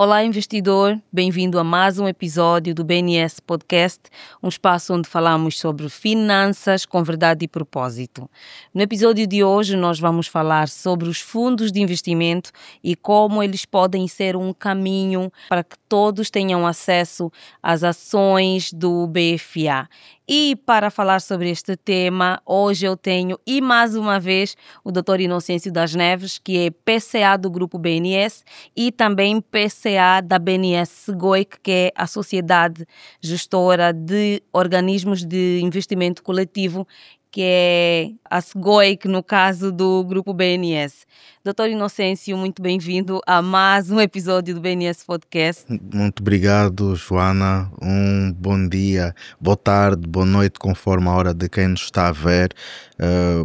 Olá, investidor. Bem-vindo a mais um episódio do BNS Podcast, um espaço onde falamos sobre finanças com verdade e propósito. No episódio de hoje, nós vamos falar sobre os fundos de investimento e como eles podem ser um caminho para que todos tenham acesso às ações do BFA. E para falar sobre este tema, hoje eu tenho, e mais uma vez, o Dr. Inocêncio das Neves, que é PCA do Grupo BNS e também PCA da BNS SEGOIC, que é a Sociedade Gestora de Organismos de Investimento Coletivo, que é a SEGOIC, no caso do Grupo BNS. Doutor Inocêncio, muito bem-vindo a mais um episódio do BNS Podcast. Muito obrigado, Joana. Um bom dia, boa tarde, boa noite, conforme a hora de quem nos está a ver,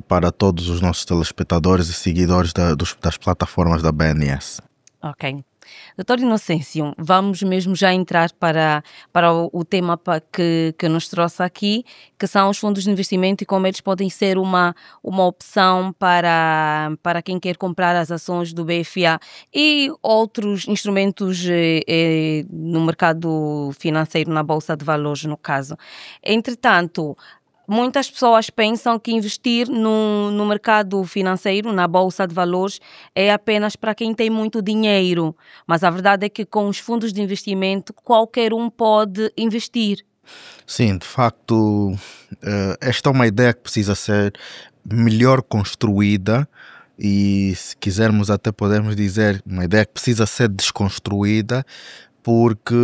para todos os nossos telespectadores e seguidores das plataformas da BNS. Ok. Doutor Inocêncio, vamos mesmo já entrar para o tema que nos trouxe aqui, que são os fundos de investimento e como eles podem ser uma opção para quem quer comprar as ações do BFA e outros instrumentos no mercado financeiro, na Bolsa de Valores, no caso. Entretanto, muitas pessoas pensam que investir no mercado financeiro, na Bolsa de Valores, é apenas para quem tem muito dinheiro. Mas a verdade é que com os fundos de investimento, qualquer um pode investir. Sim, de facto, esta é uma ideia que precisa ser melhor construída e, se quisermos, até podemos dizer, uma ideia que precisa ser desconstruída, porque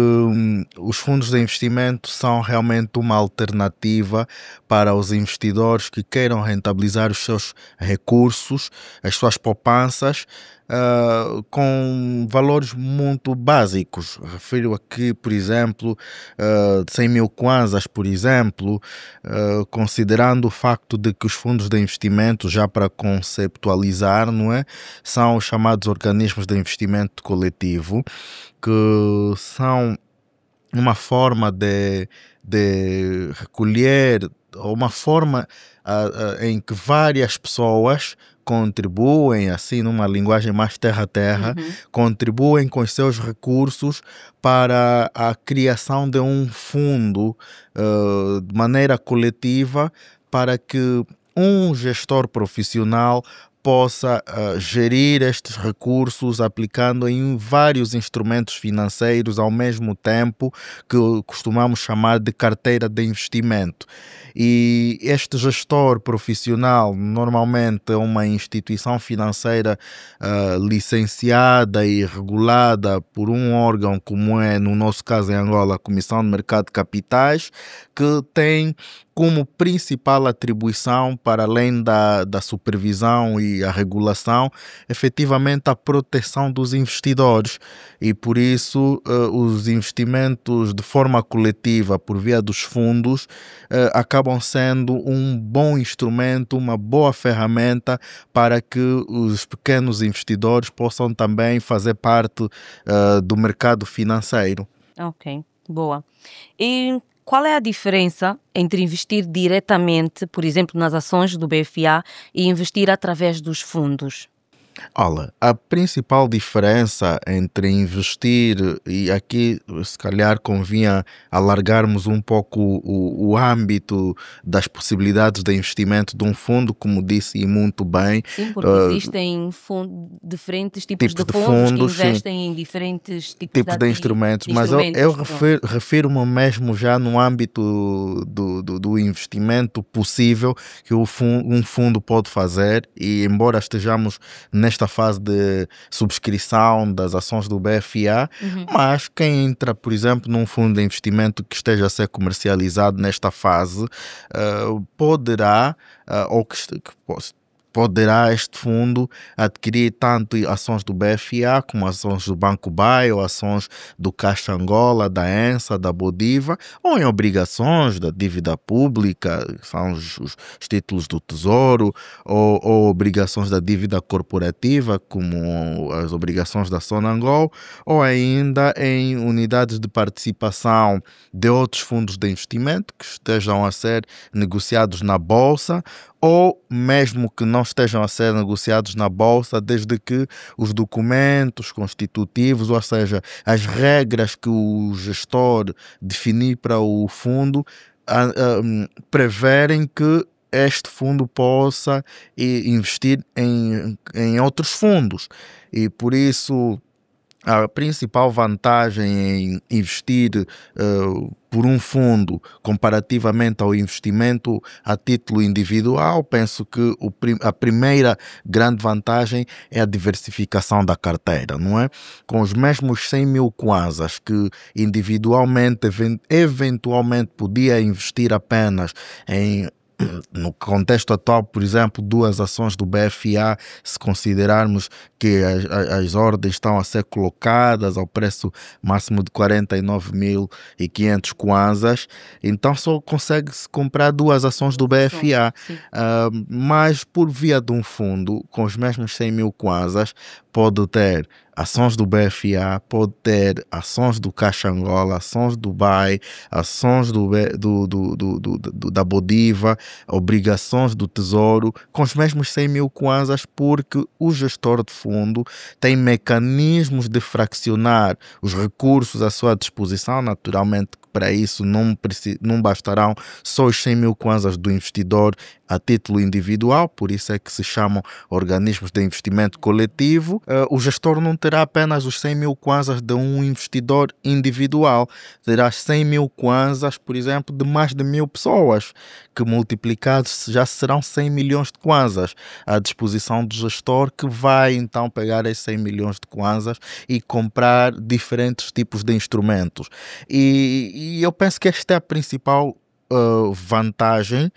os fundos de investimento são realmente uma alternativa para os investidores que queiram rentabilizar os seus recursos, as suas poupanças, com valores muito básicos. Refiro aqui, por exemplo, 100 mil kwanzas, por exemplo, considerando o facto de que os fundos de investimento, já para conceptualizar, não é, são os chamados organismos de investimento coletivo, que são uma forma de recolher, uma forma em que várias pessoas contribuem, assim numa linguagem mais terra-terra, contribuem com os seus recursos para a criação de um fundo de maneira coletiva, para que um gestor profissional possa gerir estes recursos aplicando em vários instrumentos financeiros ao mesmo tempo, que costumamos chamar de carteira de investimento. E este gestor profissional normalmente é uma instituição financeira licenciada e regulada por um órgão, como é, no nosso caso em Angola, a Comissão de Mercado de Capitais, que tem como principal atribuição, para além da supervisão e a regulação, efetivamente a proteção dos investidores. E por isso os investimentos de forma coletiva por via dos fundos acabam sendo um bom instrumento, uma boa ferramenta para que os pequenos investidores possam também fazer parte do mercado financeiro. Ok, boa. E qual é a diferença entre investir diretamente, por exemplo, nas ações do BFA e investir através dos fundos? Olha, a principal diferença entre investir, e aqui se calhar convinha alargarmos um pouco o âmbito das possibilidades de investimento de um fundo, como disse e muito bem. Sim, porque existem diferentes tipos de fundos que investem em diferentes tipos de instrumentos, mas eu refiro-me mesmo já no âmbito do investimento possível que um fundo pode fazer, e embora estejamos nesta fase de subscrição das ações do BFA, mas quem entra, por exemplo, num fundo de investimento que esteja a ser comercializado nesta fase, poderá este fundo adquirir tanto ações do BFA como ações do Banco BAE, ou ações do Caixa Angola, da ENSA, da Bodiva, ou em obrigações da dívida pública, que são os títulos do Tesouro, ou obrigações da dívida corporativa, como as obrigações da Sonangol, ou ainda em unidades de participação de outros fundos de investimento que estejam a ser negociados na Bolsa, ou mesmo que não estejam a ser negociados na bolsa, desde que os documentos constitutivos, ou seja, as regras que o gestor definir para o fundo, preverem que este fundo possa investir em outros fundos. E por isso a principal vantagem em investir por um fundo comparativamente ao investimento a título individual, penso que a primeira grande vantagem é a diversificação da carteira, não é? Com os mesmos 100 mil kwanzas que individualmente, eventualmente podia investir apenas no contexto atual, por exemplo, 2 ações do BFA, se considerarmos que as ordens estão a ser colocadas ao preço máximo de 49.500 kwanzas, então só consegue-se comprar 2 ações do BFA. Mas por via de um fundo, com os mesmos 100 mil kwanzas, pode ter ações do BFA, pode ter ações do Caixa Angola, ações do BAE, ações da Bodiva, obrigações do Tesouro, com os mesmos 100 mil kwanzas, porque o gestor de fundo tem mecanismos de fraccionar os recursos à sua disposição. Naturalmente, para isso não bastarão só os 100 mil kwanzas do investidor a título individual, por isso é que se chamam organismos de investimento coletivo. O gestor não terá apenas os 100 mil kwanzas de um investidor individual, terá 100 mil kwanzas, por exemplo, de mais de 1.000 pessoas, que multiplicados já serão 100 milhões de kwanzas à disposição do gestor, que vai então pegar esses 100 milhões de kwanzas e comprar diferentes tipos de instrumentos. E eu penso que esta é a principal vantagem,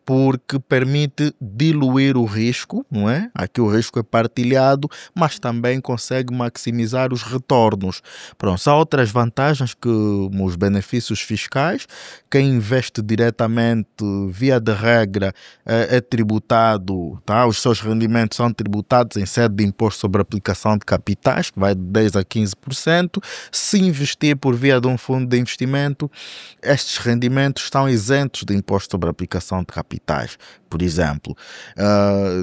porque permite diluir o risco, não é? Aqui o risco é partilhado, mas também consegue maximizar os retornos. Pronto, há outras vantagens como os benefícios fiscais. Quem investe diretamente, via de regra, é tributado, tá? Os seus rendimentos são tributados em sede de imposto sobre aplicação de capitais, que vai de 10% a 15%. Se investir por via de um fundo de investimento, estes rendimentos estão isentos de imposto sobre aplicação de capitais, por exemplo.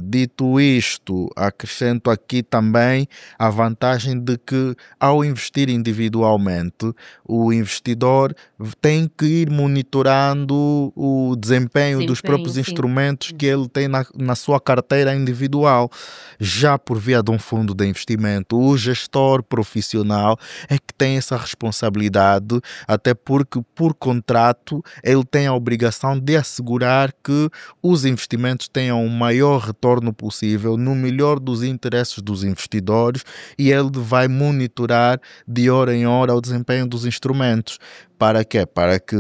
Dito isto, acrescento aqui também a vantagem de que, ao investir individualmente, o investidor tem que ir monitorando o desempenho dos próprios instrumentos que ele tem na sua carteira individual. Já por via de um fundo de investimento, o gestor profissional é que tem essa responsabilidade, até porque, por contrato, ele tem a obrigação de assegurar que os investimentos tenham o maior retorno possível, no melhor dos interesses dos investidores, e ele vai monitorar de hora em hora o desempenho dos instrumentos. Para quê? Para que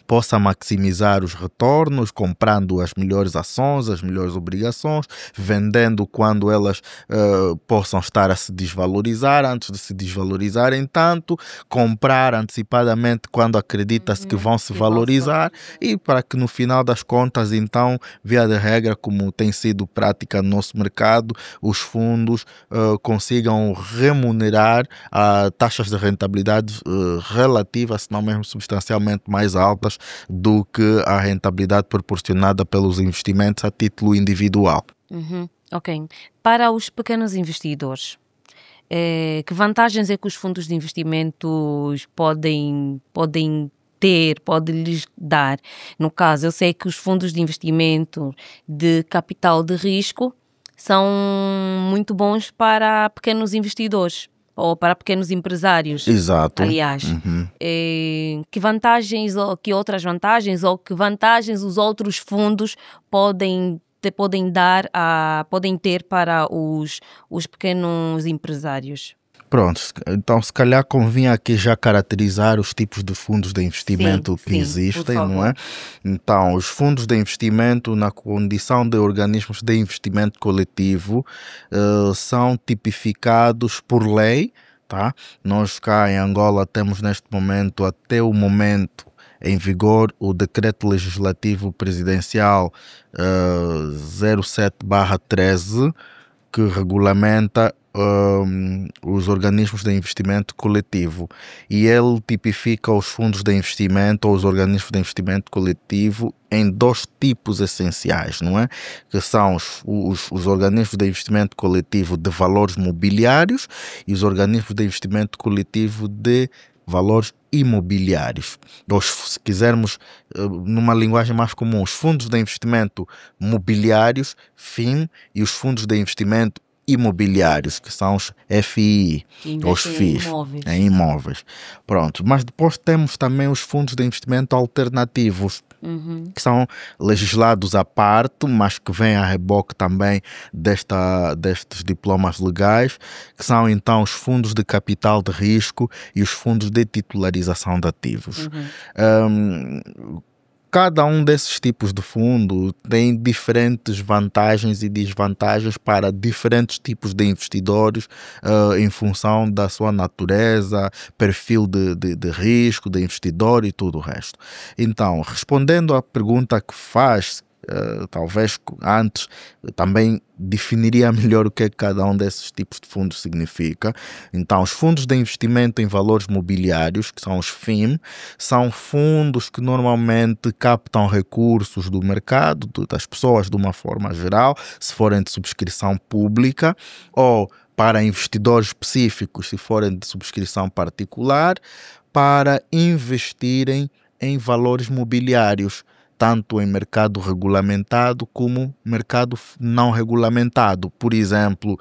possa maximizar os retornos, comprando as melhores ações, as melhores obrigações, vendendo quando elas possam estar a se desvalorizar, antes de se desvalorizarem tanto, comprar antecipadamente quando acredita-se que vão se valorizar, e para que no final das contas, então, via de regra, como tem sido prática no nosso mercado, os fundos consigam remunerar a taxas de rentabilidade relativas, se não mesmo substancialmente mais altas do que a rentabilidade proporcionada pelos investimentos a título individual. Ok. Para os pequenos investidores, que vantagens é que os fundos de investimentos podem lhes dar? No caso, eu sei que os fundos de investimento de capital de risco são muito bons para pequenos investidores, ou para pequenos empresários. Exato. Aliás, que vantagens, ou que outras vantagens, ou que vantagens os outros fundos podem ter para os pequenos empresários? Pronto, então se calhar convinha aqui já caracterizar os tipos de fundos de investimento que existem, não é? Então, os fundos de investimento, na condição de organismos de investimento coletivo, são tipificados por lei, tá? Nós cá em Angola temos neste momento, até o momento em vigor, o Decreto Legislativo Presidencial 07/13, que regulamenta os organismos de investimento coletivo, e ele tipifica os fundos de investimento ou os organismos de investimento coletivo em dois tipos essenciais, não é? Que são os organismos de investimento coletivo de valores mobiliários e os organismos de investimento coletivo de valores imobiliários. Ou, se quisermos, numa linguagem mais comum, os fundos de investimento mobiliários, FIM, e os fundos de investimento imobiliários, que são os FII, os FIIs, em imóveis. Pronto. Mas depois temos também os fundos de investimento alternativos, que são legislados à parte, mas que vêm a reboque também destes diplomas legais, que são então os fundos de capital de risco e os fundos de titularização de ativos. Cada um desses tipos de fundo tem diferentes vantagens e desvantagens para diferentes tipos de investidores, em função da sua natureza, perfil de risco, de investidor e tudo o resto. Então, respondendo à pergunta que faz, talvez antes também definiria melhor o que é que cada um desses tipos de fundos significa. Então, os fundos de investimento em valores mobiliários, que são os FIM, são fundos que normalmente captam recursos do mercado, das pessoas de uma forma geral, se forem de subscrição pública, ou para investidores específicos, se forem de subscrição particular, para investirem em valores mobiliários, tanto em mercado regulamentado como mercado não regulamentado. Por exemplo,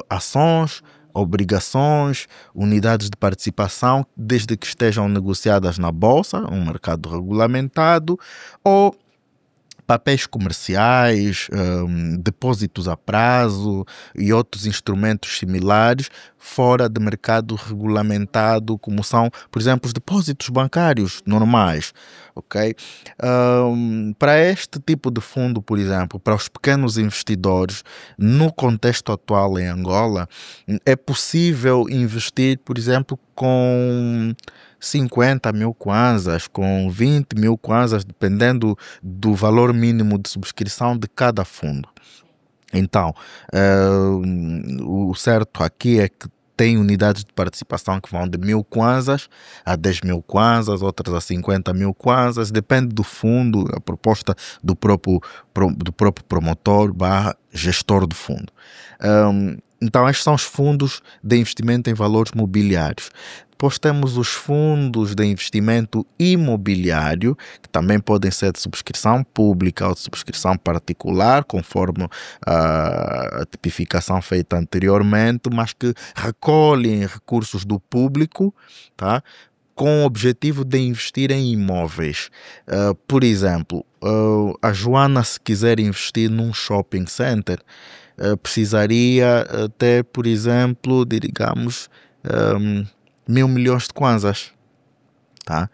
ações, obrigações, unidades de participação, desde que estejam negociadas na bolsa, um mercado regulamentado, ou papéis comerciais, depósitos a prazo e outros instrumentos similares fora de mercado regulamentado, como são, por exemplo, os depósitos bancários normais. Ok? Para este tipo de fundo, por exemplo, para os pequenos investidores, no contexto atual em Angola, é possível investir, por exemplo, com 50 mil kwanzas, com 20 mil kwanzas, dependendo do valor mínimo de subscrição de cada fundo. Então, o certo aqui é que tem unidades de participação que vão de 1.000 kwanzas a 10 mil kwanzas, outras a 50 mil kwanzas, depende do fundo, a proposta do próprio promotor / gestor do fundo. Então, estes são os fundos de investimento em valores mobiliários. Depois temos os fundos de investimento imobiliário, que também podem ser de subscrição pública ou de subscrição particular, conforme a tipificação feita anteriormente, mas que recolhem recursos do público, tá? Com o objetivo de investir em imóveis. Por exemplo, a Joana, se quiser investir num shopping center, precisaria ter, por exemplo, digamos, 1.000 milhões de kwanzas, tá?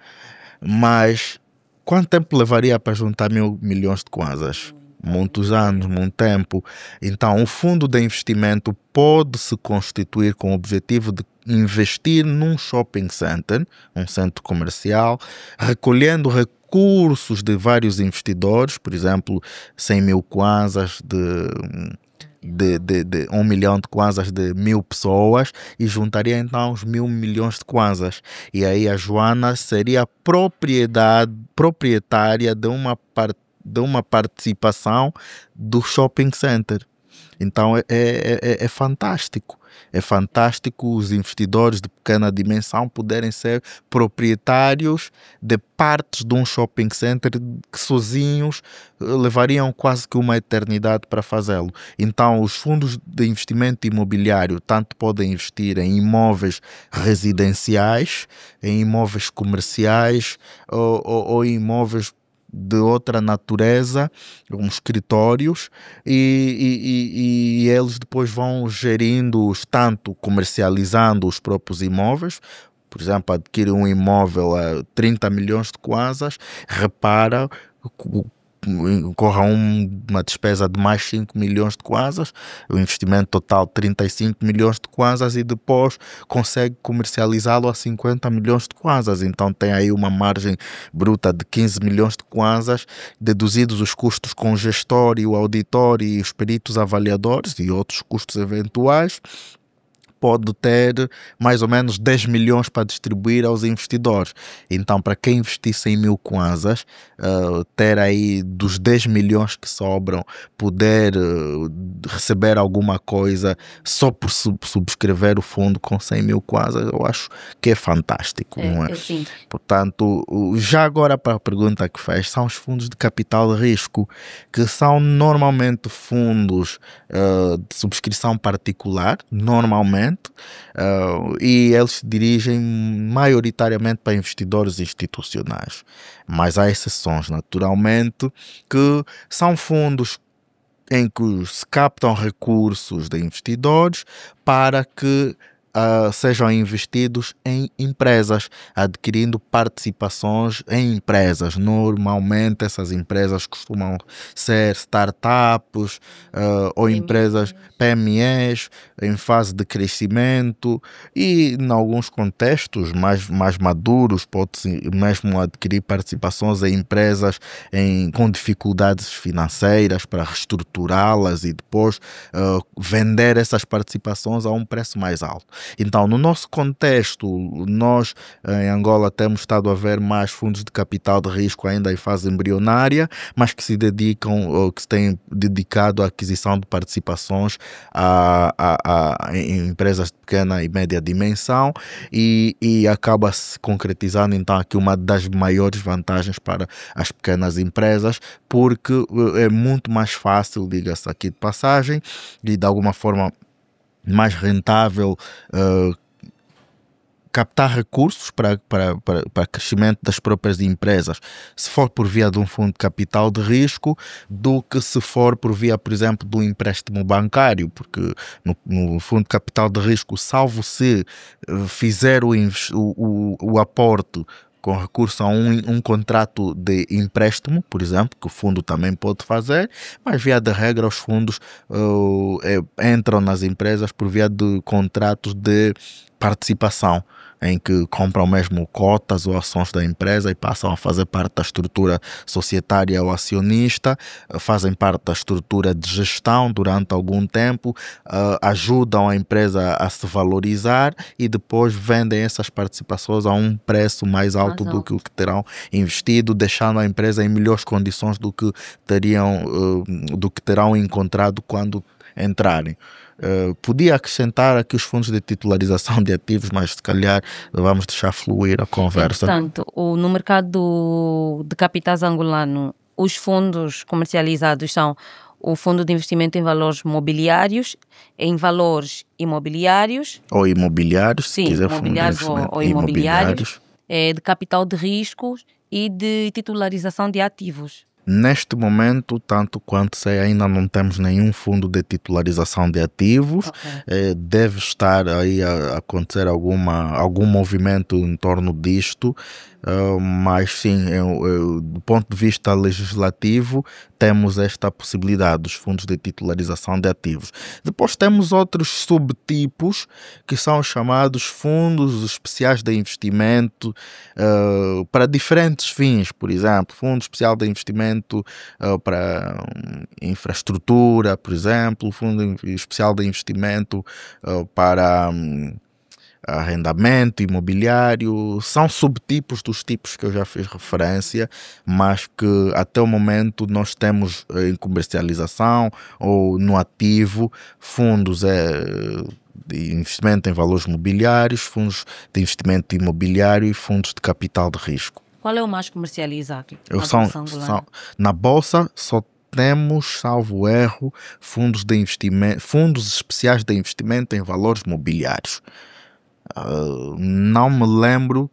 Mas quanto tempo levaria para juntar 1.000 milhões de kwanzas? Muitos anos, muito tempo. Então, o fundo de investimento pode se constituir com o objetivo de investir num shopping center, um centro comercial, recolhendo recursos de vários investidores, por exemplo, 100 mil kwanzas de 1 milhão de kwanzas de 1.000 pessoas, e juntaria então os 1.000 milhões de kwanzas. E aí a Joana seria proprietária de uma participação do shopping center. Então é fantástico. É fantástico os investidores de pequena dimensão poderem ser proprietários de partes de um shopping center que sozinhos levariam quase que uma eternidade para fazê-lo. Então, os fundos de investimento imobiliário tanto podem investir em imóveis residenciais, em imóveis comerciais ou em imóveis de outra natureza, como escritórios, e eles depois vão gerindo-os, tanto comercializando os próprios imóveis. Por exemplo, adquire um imóvel a 30 milhões de kwanzas, repara, corra uma despesa de mais 5 milhões de kwanzas, o investimento total 35 milhões de kwanzas, e depois consegue comercializá-lo a 50 milhões de kwanzas. Então tem aí uma margem bruta de 15 milhões de kwanzas, deduzidos os custos com o gestor e o auditor e os peritos avaliadores e outros custos eventuais. pode ter mais ou menos 10 milhões para distribuir aos investidores. Então, para quem investir 100 mil kwanzas, ter aí dos 10 milhões que sobram, poder receber alguma coisa só por subscrever o fundo com 100 mil kwanzas, eu acho que é fantástico, não é? Sim. Portanto, já agora para a pergunta que fez, são os fundos de capital de risco, que são normalmente fundos de subscrição particular, normalmente, e eles se dirigem maioritariamente para investidores institucionais. Mas há exceções, naturalmente, que são fundos em que se captam recursos de investidores para que sejam investidos em empresas, adquirindo participações em empresas. Normalmente essas empresas costumam ser startups ou empresas PMEs em fase de crescimento, e em alguns contextos mais maduros pode-se mesmo adquirir participações em empresas com dificuldades financeiras para reestruturá-las e depois vender essas participações a um preço mais alto. Então, no nosso contexto, nós em Angola temos estado a ver mais fundos de capital de risco ainda em fase embrionária, mas que se têm dedicado à aquisição de participações em empresas de pequena e média dimensão, e acaba se concretizando então aqui uma das maiores vantagens para as pequenas empresas, porque é muito mais fácil, diga-se aqui de passagem, e de alguma forma mais rentável captar recursos para crescimento das próprias empresas, se for por via de um fundo de capital de risco, do que se for por via, por exemplo, de um empréstimo bancário, porque no fundo de capital de risco, salvo se fizer o aporte com recurso a um contrato de empréstimo, por exemplo, que o fundo também pode fazer, mas via de regra os fundos entram nas empresas por via de contratos de participação, em que compram mesmo cotas ou ações da empresa e passam a fazer parte da estrutura societária ou acionista, fazem parte da estrutura de gestão durante algum tempo, ajudam a empresa a se valorizar e depois vendem essas participações a um preço mais alto do que o que terão investido, deixando a empresa em melhores condições do que terão encontrado quando entrarem. Podia acrescentar aqui os fundos de titularização de ativos, mas se calhar vamos deixar fluir a conversa. Portanto, no mercado de capitais angolano, os fundos comercializados são o fundo de investimento em valores mobiliários, em valores imobiliários. Ou imobiliários, sim, se quiser imobiliários fundo de investimento ou imobiliários, de capital de riscos e de titularização de ativos. Neste momento, tanto quanto sei, ainda não temos nenhum fundo de titularização de ativos. Okay. Deve estar aí a acontecer algum movimento em torno disto, mas sim, do ponto de vista legislativo, temos esta possibilidade dos fundos de titularização de ativos. Depois temos outros subtipos, que são os chamados fundos especiais de investimento para diferentes fins. Por exemplo, fundo especial de investimento para infraestrutura, por exemplo, fundo especial de investimento para arrendamento imobiliário. São subtipos dos tipos que eu já fiz referência, mas que até o momento nós temos em comercialização ou no ativo fundos de investimento em valores mobiliários, fundos de investimento imobiliário e fundos de capital de risco. Qual é o mais comercializado? Na Bolsa só temos, salvo erro, fundos especiais de investimento em valores mobiliários. Não me lembro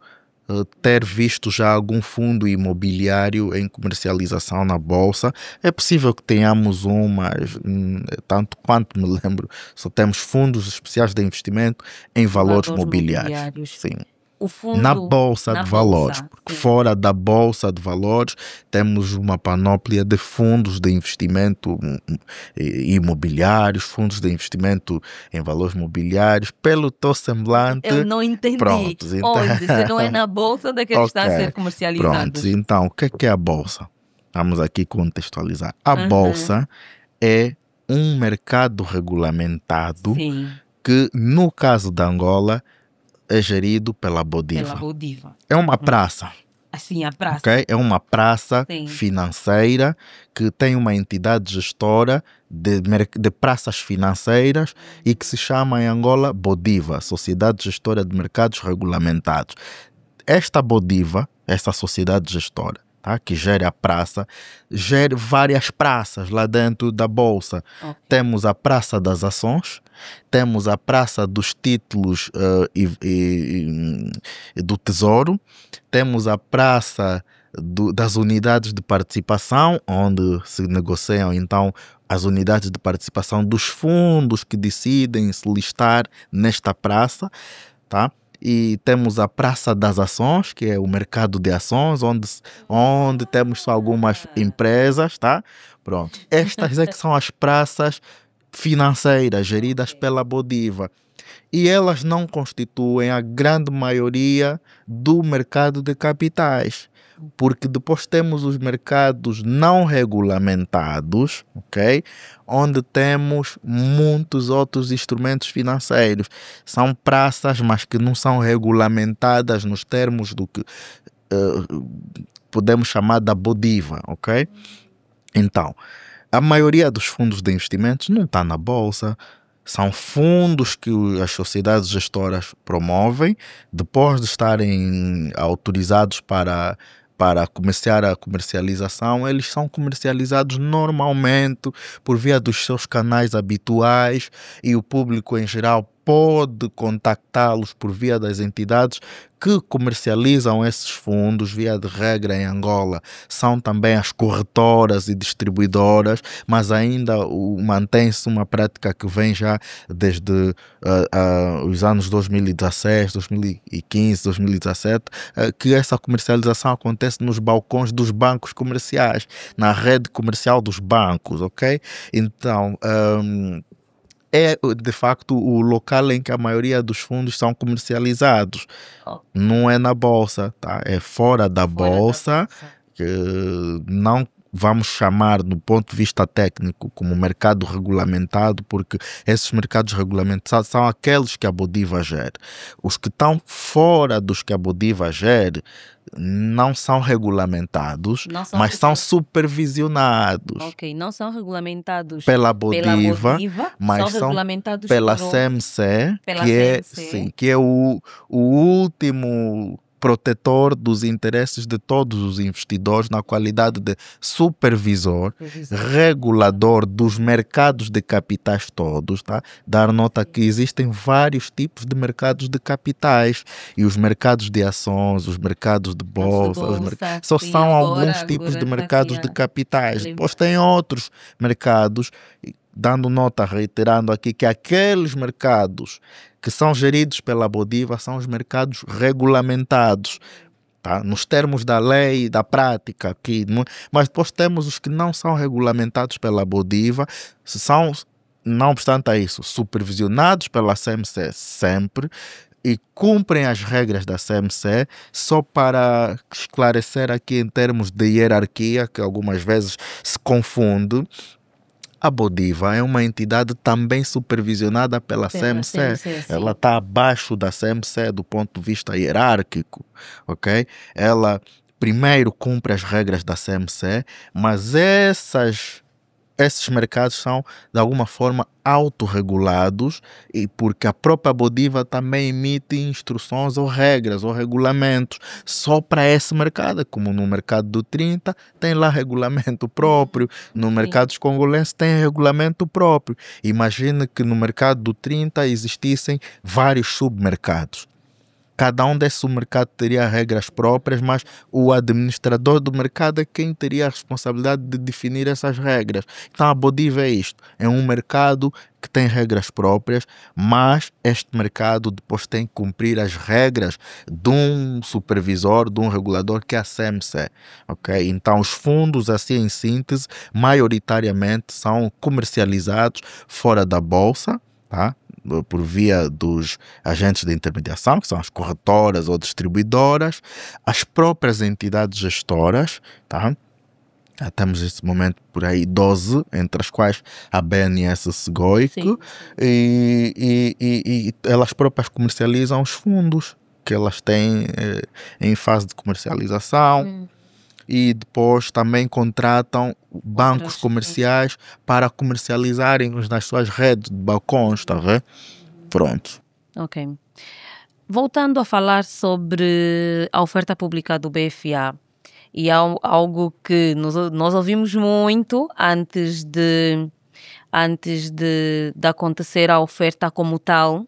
ter visto já algum fundo imobiliário em comercialização na Bolsa. É possível que tenhamos mas tanto quanto me lembro, só temos fundos especiais de investimento em valores mobiliários. Sim. Na Bolsa de Valores, porque fora da Bolsa de Valores temos uma panóplia de fundos de investimento imobiliários, fundos de investimento em valores mobiliários. Pelo teu semblante... Eu não entendi. Pronto, então... Onde? Se não é na Bolsa, onde é que ele está a ser comercializado? Pronto, então, o que é a Bolsa? Vamos aqui contextualizar. A Bolsa é um mercado regulamentado, sim, que que no caso da Angola é gerido pela Bodiva. Pela Bodiva. É uma praça. Assim, a praça. Okay? É uma praça Sim. financeira que tem uma entidade gestora de praças financeiras e que se chama em Angola Bodiva, Sociedade Gestora de Mercados Regulamentados. Esta Bodiva, esta sociedade gestora, tá, que gera a praça, gera várias praças lá dentro da Bolsa. Okay. Temos a Praça das Ações, temos a Praça dos Títulos do Tesouro, temos a Praça das Unidades de Participação, onde se negociam então as unidades de participação dos fundos que decidem se listar nesta praça, tá? E temos a Praça das Ações, que é o mercado de ações, onde temos só algumas empresas, tá? Pronto. Estas é que são as praças financeiras geridas pela Bodiva. E elas não constituem a grande maioria do mercado de capitais, porque depois temos os mercados não regulamentados, ok? Onde temos muitos outros instrumentos financeiros. São praças, mas que não são regulamentadas nos termos do que podemos chamar da Bodiva, ok? Então, a maioria dos fundos de investimentos não está na Bolsa. São fundos que as sociedades gestoras promovem, depois de estarem autorizados para começar a comercialização, eles são comercializados normalmente por via dos seus canais habituais e o público em geral pode contactá-los por via das entidades que comercializam esses fundos. Via de regra em Angola são também as corretoras e distribuidoras, mas ainda mantém-se uma prática que vem já desde os anos 2016, 2015, 2017, que essa comercialização acontece nos balcões dos bancos comerciais, na rede comercial dos bancos, ok? Então, é de facto o local em que a maioria dos fundos são comercializados. Não é na Bolsa, tá? É fora da Bolsa, que não vamos chamar do ponto de vista técnico como mercado regulamentado, porque esses mercados regulamentados são aqueles que a Bodiva gera. Os que estão fora dos que a Bodiva gera não são regulamentados, mas são supervisionados. Ok, não são regulamentados pela Bodiva, mas são regulamentados pela CMC, que é o último protetor dos interesses de todos os investidores na qualidade de supervisor, regulador dos mercados de capitais todos, tá? Dar nota que existem vários tipos de mercados de capitais e os mercados de ações, os mercados de bolsa, só são alguns tipos de mercados de capitais. Depois tem outros mercados, dando nota, reiterando aqui que aqueles mercados que são geridos pela Bodiva são os mercados regulamentados, tá? Nos termos da lei, da prática aqui, mas depois temos os que não são regulamentados pela Bodiva, não obstante a isso, supervisionados pela CMC sempre e cumprem as regras da CMC. Só para esclarecer aqui em termos de hierarquia, que algumas vezes se confunde, a Bodiva é uma entidade também supervisionada pela CMC. Ela está abaixo da CMC do ponto de vista hierárquico, ok? Ela primeiro cumpre as regras da CMC, mas esses mercados são de alguma forma autorregulados, e porque a própria Bodiva também emite instruções ou regras ou regulamentos só para esse mercado, como no mercado do 30 tem lá regulamento próprio, no mercado congolense tem regulamento próprio. Imagine que no mercado do 30 existissem vários submercados. Cada um desses mercados teria regras próprias, mas o administrador do mercado é quem teria a responsabilidade de definir essas regras. Então a Bodiva é isto, é um mercado que tem regras próprias, mas este mercado depois tem que cumprir as regras de um supervisor, de um regulador, que é a CMC. Okay? Então os fundos, assim em síntese, maioritariamente são comercializados fora da Bolsa, tá? Por via dos agentes de intermediação, que são as corretoras ou distribuidoras, as próprias entidades gestoras, tá? Já temos nesse momento por aí 12, entre as quais a BNS Segoic, e elas próprias comercializam os fundos que elas têm em fase de comercialização. E depois também contratam bancos comerciais para comercializarem nas suas redes de balcões, está a ver? Pronto. Ok. Voltando a falar sobre a oferta pública do BFA, e é algo que nós ouvimos muito antes de acontecer a oferta como tal,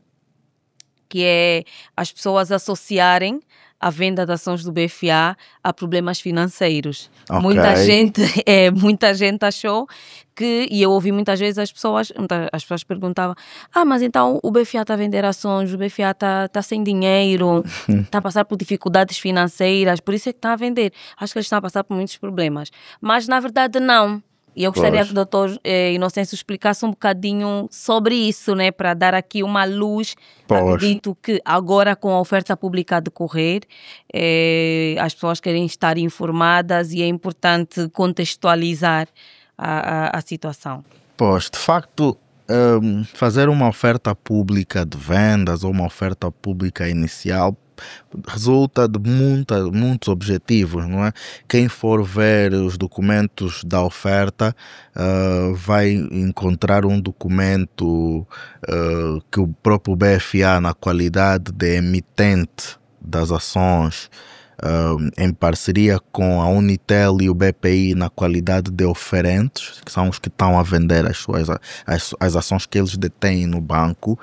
que é as pessoas associarem a venda de ações do BFA a problemas financeiros. Okay. Muita gente achou que, e eu ouvi muitas vezes as pessoas perguntavam, mas então o BFA está a vender ações, o BFA está sem dinheiro, está a passar por dificuldades financeiras, por isso é que está a vender. Acho que eles estão a passar por muitos problemas. Mas na verdade não. E eu gostaria que o Dr. Inocêncio explicasse um bocadinho sobre isso, né, para dar aqui uma luz. Acredito que agora, com a oferta pública a decorrer, as pessoas querem estar informadas e é importante contextualizar a situação. Pois, de facto, fazer uma oferta pública de vendas ou uma oferta pública inicial resulta de muitos objetivos, não é? Quem for ver os documentos da oferta vai encontrar um documento que o próprio BFA, na qualidade de emitente das ações, em parceria com a Unitel e o BPI na qualidade de oferentes, que são os que estão a vender as ações que eles detêm no banco,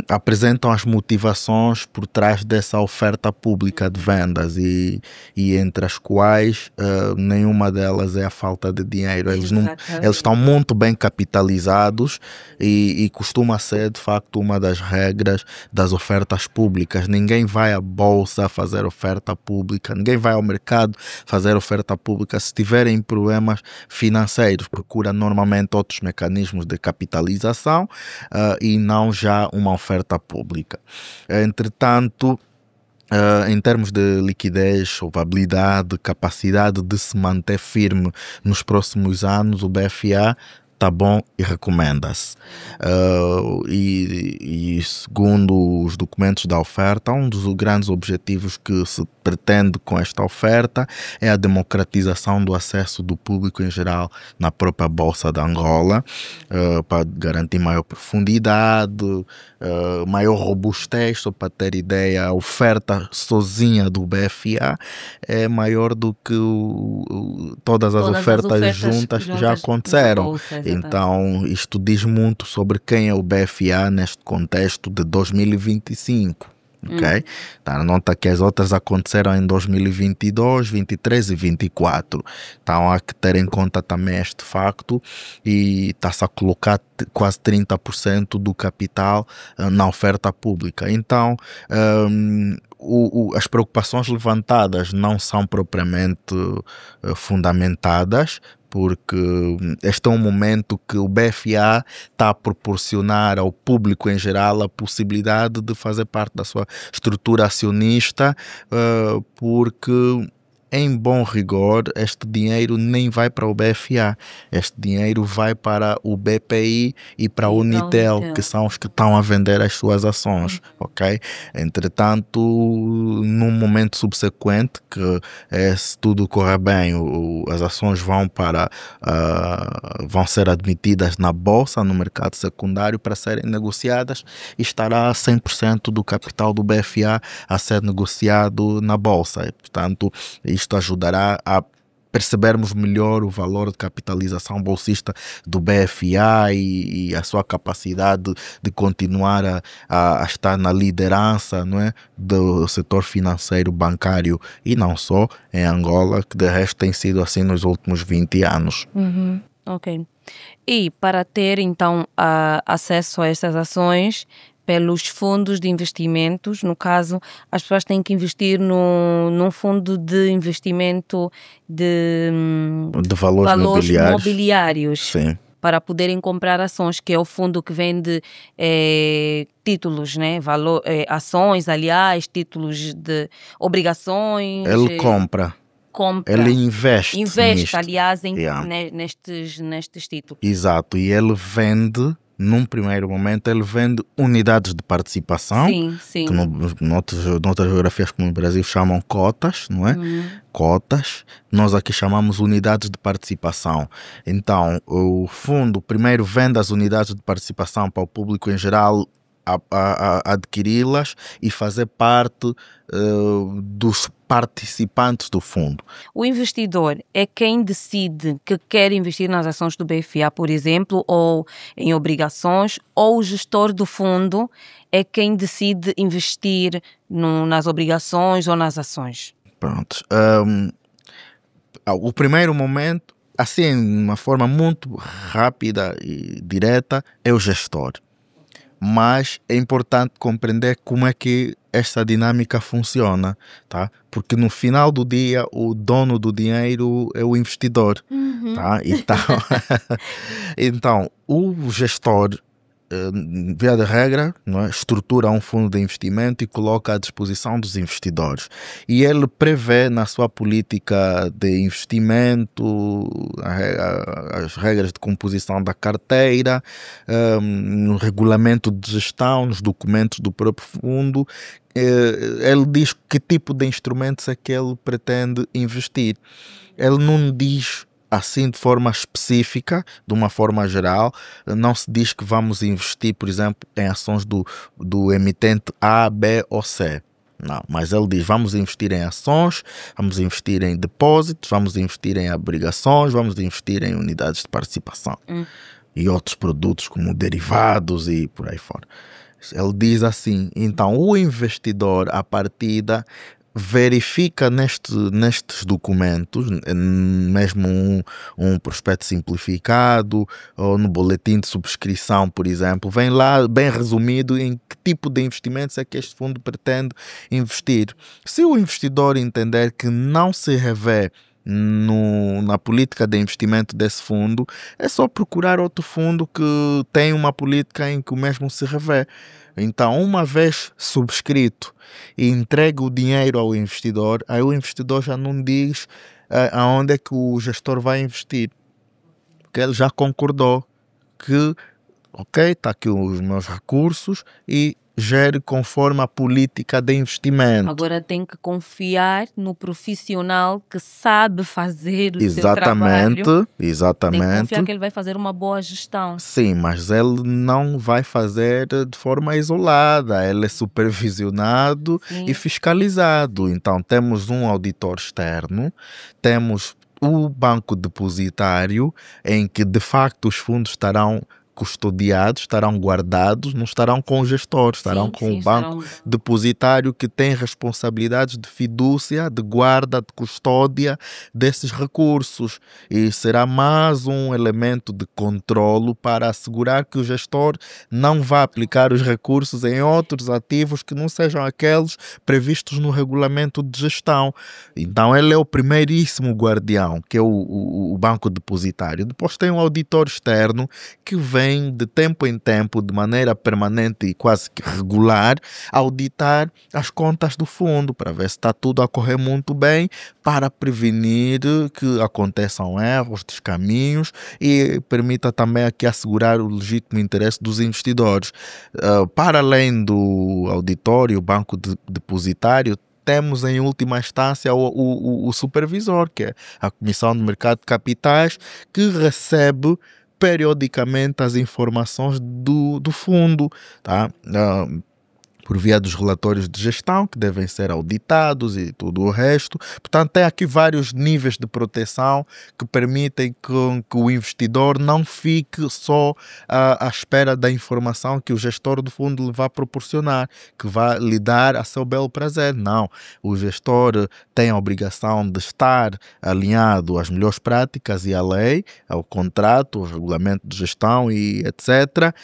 apresentam as motivações por trás dessa oferta pública de vendas e entre as quais nenhuma delas é a falta de dinheiro. Eles estão muito bem capitalizados e costuma ser de facto uma das regras das ofertas públicas. Ninguém vai à bolsa fazer oferta pública, ninguém vai ao mercado fazer oferta pública se tiverem problemas financeiros. Procura normalmente outros mecanismos de capitalização e não já uma oferta pública. Entretanto, em termos de liquidez, solvabilidade, capacidade de se manter firme nos próximos anos, o BFA está bom e recomenda-se. E segundo os documentos da oferta, um dos grandes objetivos que se pretende com esta oferta é a democratização do acesso do público em geral na própria Bolsa de Angola, para garantir maior profundidade, maior robustez. Só para ter ideia, a oferta sozinha do BFA é maior do que todas as ofertas juntas que já aconteceram. Então, isto diz muito sobre quem é o BFA neste contexto de 2025. Ok? Tá, nota que as outras aconteceram em 2022, 23 e 24. Então há que ter em conta também este facto e está-se a colocar quase 30% do capital na oferta pública. Então as preocupações levantadas não são propriamente fundamentadas, porque este é um momento que o BFA está a proporcionar ao público em geral a possibilidade de fazer parte da sua estrutura acionista, porque em bom rigor este dinheiro nem vai para o BFA, este dinheiro vai para o BPI e para a Unitel, que são os que estão a vender as suas ações, ok? Entretanto, num momento subsequente, que se tudo correr bem, as ações vão ser admitidas na bolsa, no mercado secundário, para serem negociadas, e estará 100% do capital do BFA a ser negociado na bolsa. E, portanto, isto ajudará a percebermos melhor o valor de capitalização bolsista do BFA e a sua capacidade de continuar a estar na liderança, não é, do setor financeiro bancário e não só em Angola, que de resto tem sido assim nos últimos 20 anos. Ok. E para ter então acesso a essas ações pelos fundos de investimentos, no caso, as pessoas têm que investir num fundo de investimento de valores mobiliários. Sim. Para poderem comprar ações, que é o fundo que vende títulos, né? Ações, aliás, títulos de obrigações. Ele compra. compra. Ele investe Investe, nisto. aliás, Yeah. nestes títulos. Exato, e ele vende, num primeiro momento, ele vende unidades de participação, Sim, sim. que noutras geografias como no Brasil chamam cotas, não é? Cotas, nós aqui chamamos unidades de participação. Então, o fundo primeiro vende as unidades de participação para o público em geral a adquiri-las e fazer parte dos participantes do fundo. O investidor é quem decide que quer investir nas ações do BFA, por exemplo, ou em obrigações, ou o gestor do fundo é quem decide investir nas obrigações ou nas ações? Pronto. O primeiro momento, assim, de uma forma muito rápida e direta, é o gestor. Mas é importante compreender como é que esta dinâmica funciona, tá? Porque no final do dia o dono do dinheiro é o investidor, tá? Então o gestor, via de regra, não é? Estrutura um fundo de investimento e coloca à disposição dos investidores. E ele prevê na sua política de investimento as regras de composição da carteira, no regulamento de gestão, nos documentos do próprio fundo. Ele diz que tipo de instrumentos é que ele pretende investir. Ele não diz assim de forma específica, de uma forma geral. Não se diz que vamos investir, por exemplo, em ações do emitente A, B ou C. Não, mas ele diz, vamos investir em ações, vamos investir em depósitos, vamos investir em obrigações, vamos investir em unidades de participação e outros produtos como derivados e por aí fora. Ele diz assim, então o investidor, à partida, verifica nestes documentos, mesmo um prospecto simplificado ou no boletim de subscrição, por exemplo, vem lá bem resumido em que tipo de investimentos é que este fundo pretende investir. Se o investidor entender que não se revê na política de investimento desse fundo, é só procurar outro fundo que tem uma política em que o mesmo se revê. Então, uma vez subscrito e entregue o dinheiro ao investidor, aí o investidor já não diz aonde é que o gestor vai investir, porque ele já concordou que, ok, está aqui os meus recursos e gere conforme a política de investimento. Agora tem que confiar no profissional que sabe fazer o seu trabalho. Exatamente. Tem que confiar que ele vai fazer uma boa gestão. Sim, mas ele não vai fazer de forma isolada. Ele é supervisionado e fiscalizado. Então temos um auditor externo, temos o banco depositário, em que de facto os fundos estarão custodiados, estarão guardados, não estarão com o gestor, estarão com o banco depositário, que tem responsabilidades de fidúcia, de guarda, de custódia desses recursos, e será mais um elemento de controlo para assegurar que o gestor não vá aplicar os recursos em outros ativos que não sejam aqueles previstos no regulamento de gestão. Então ele é o primeiríssimo guardião, que é o banco depositário. Depois tem um auditor externo que vem de tempo em tempo, de maneira permanente e quase que regular, auditar as contas do fundo para ver se está tudo a correr muito bem, para prevenir que aconteçam erros, descaminhos, e permita também aqui assegurar o legítimo interesse dos investidores. Para além do auditor e o banco depositário, temos em última instância o supervisor, que é a Comissão de Mercado de Capitais, que recebe periodicamente as informações do fundo, tá? Por via dos relatórios de gestão, que devem ser auditados e tudo o resto. Portanto, tem aqui vários níveis de proteção que permitem que o investidor não fique só à espera da informação que o gestor do fundo lhe vai proporcionar, que vai lhe dar a seu belo prazer. Não, o gestor tem a obrigação de estar alinhado às melhores práticas e à lei, ao contrato, ao regulamento de gestão e etc.,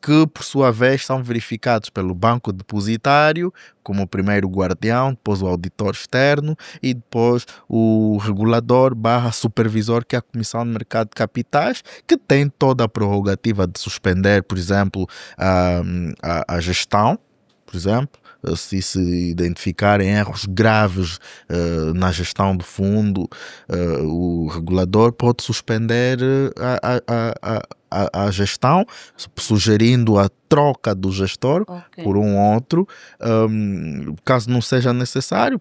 que por sua vez são verificados pelo banco depositário como o primeiro guardião, depois o auditor externo e depois o regulador / supervisor, que é a Comissão de Mercado de Capitais, que tem toda a prerrogativa de suspender, por exemplo, a gestão, por exemplo, se identificarem erros graves na gestão do fundo, o regulador pode suspender a gestão, sugerindo a troca do gestor por um outro. Caso não seja necessário,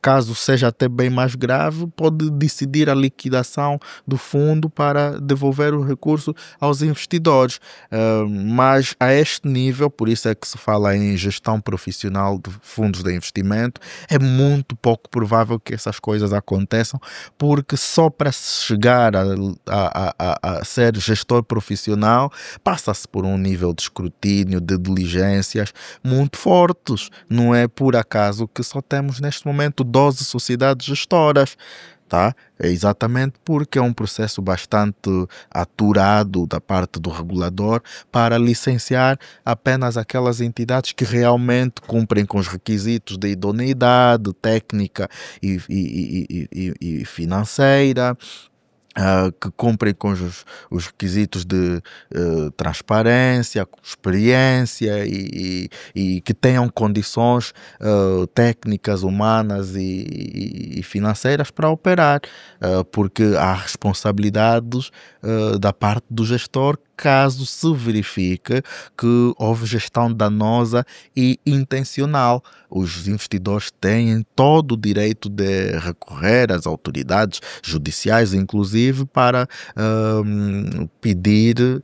caso seja até bem mais grave, pode decidir a liquidação do fundo para devolver o recurso aos investidores. Mas a este nível, por isso é que se fala em gestão profissional de fundos de investimento, é muito pouco provável que essas coisas aconteçam, porque só para se chegar a ser gestor profissional passa-se por um nível de escrutínio, de diligências muito fortes. Não é por acaso que só temos neste momento 12 sociedades gestoras. Tá? É exatamente porque é um processo bastante aturado da parte do regulador para licenciar apenas aquelas entidades que realmente cumprem com os requisitos de idoneidade técnica e financeira, que cumprem com os requisitos de transparência, experiência e que tenham condições técnicas, humanas e financeiras para operar, porque há responsabilidades da parte do gestor caso se verifique que houve gestão danosa e intencional. Os investidores têm todo o direito de recorrer às autoridades judiciais, inclusive, para pedir,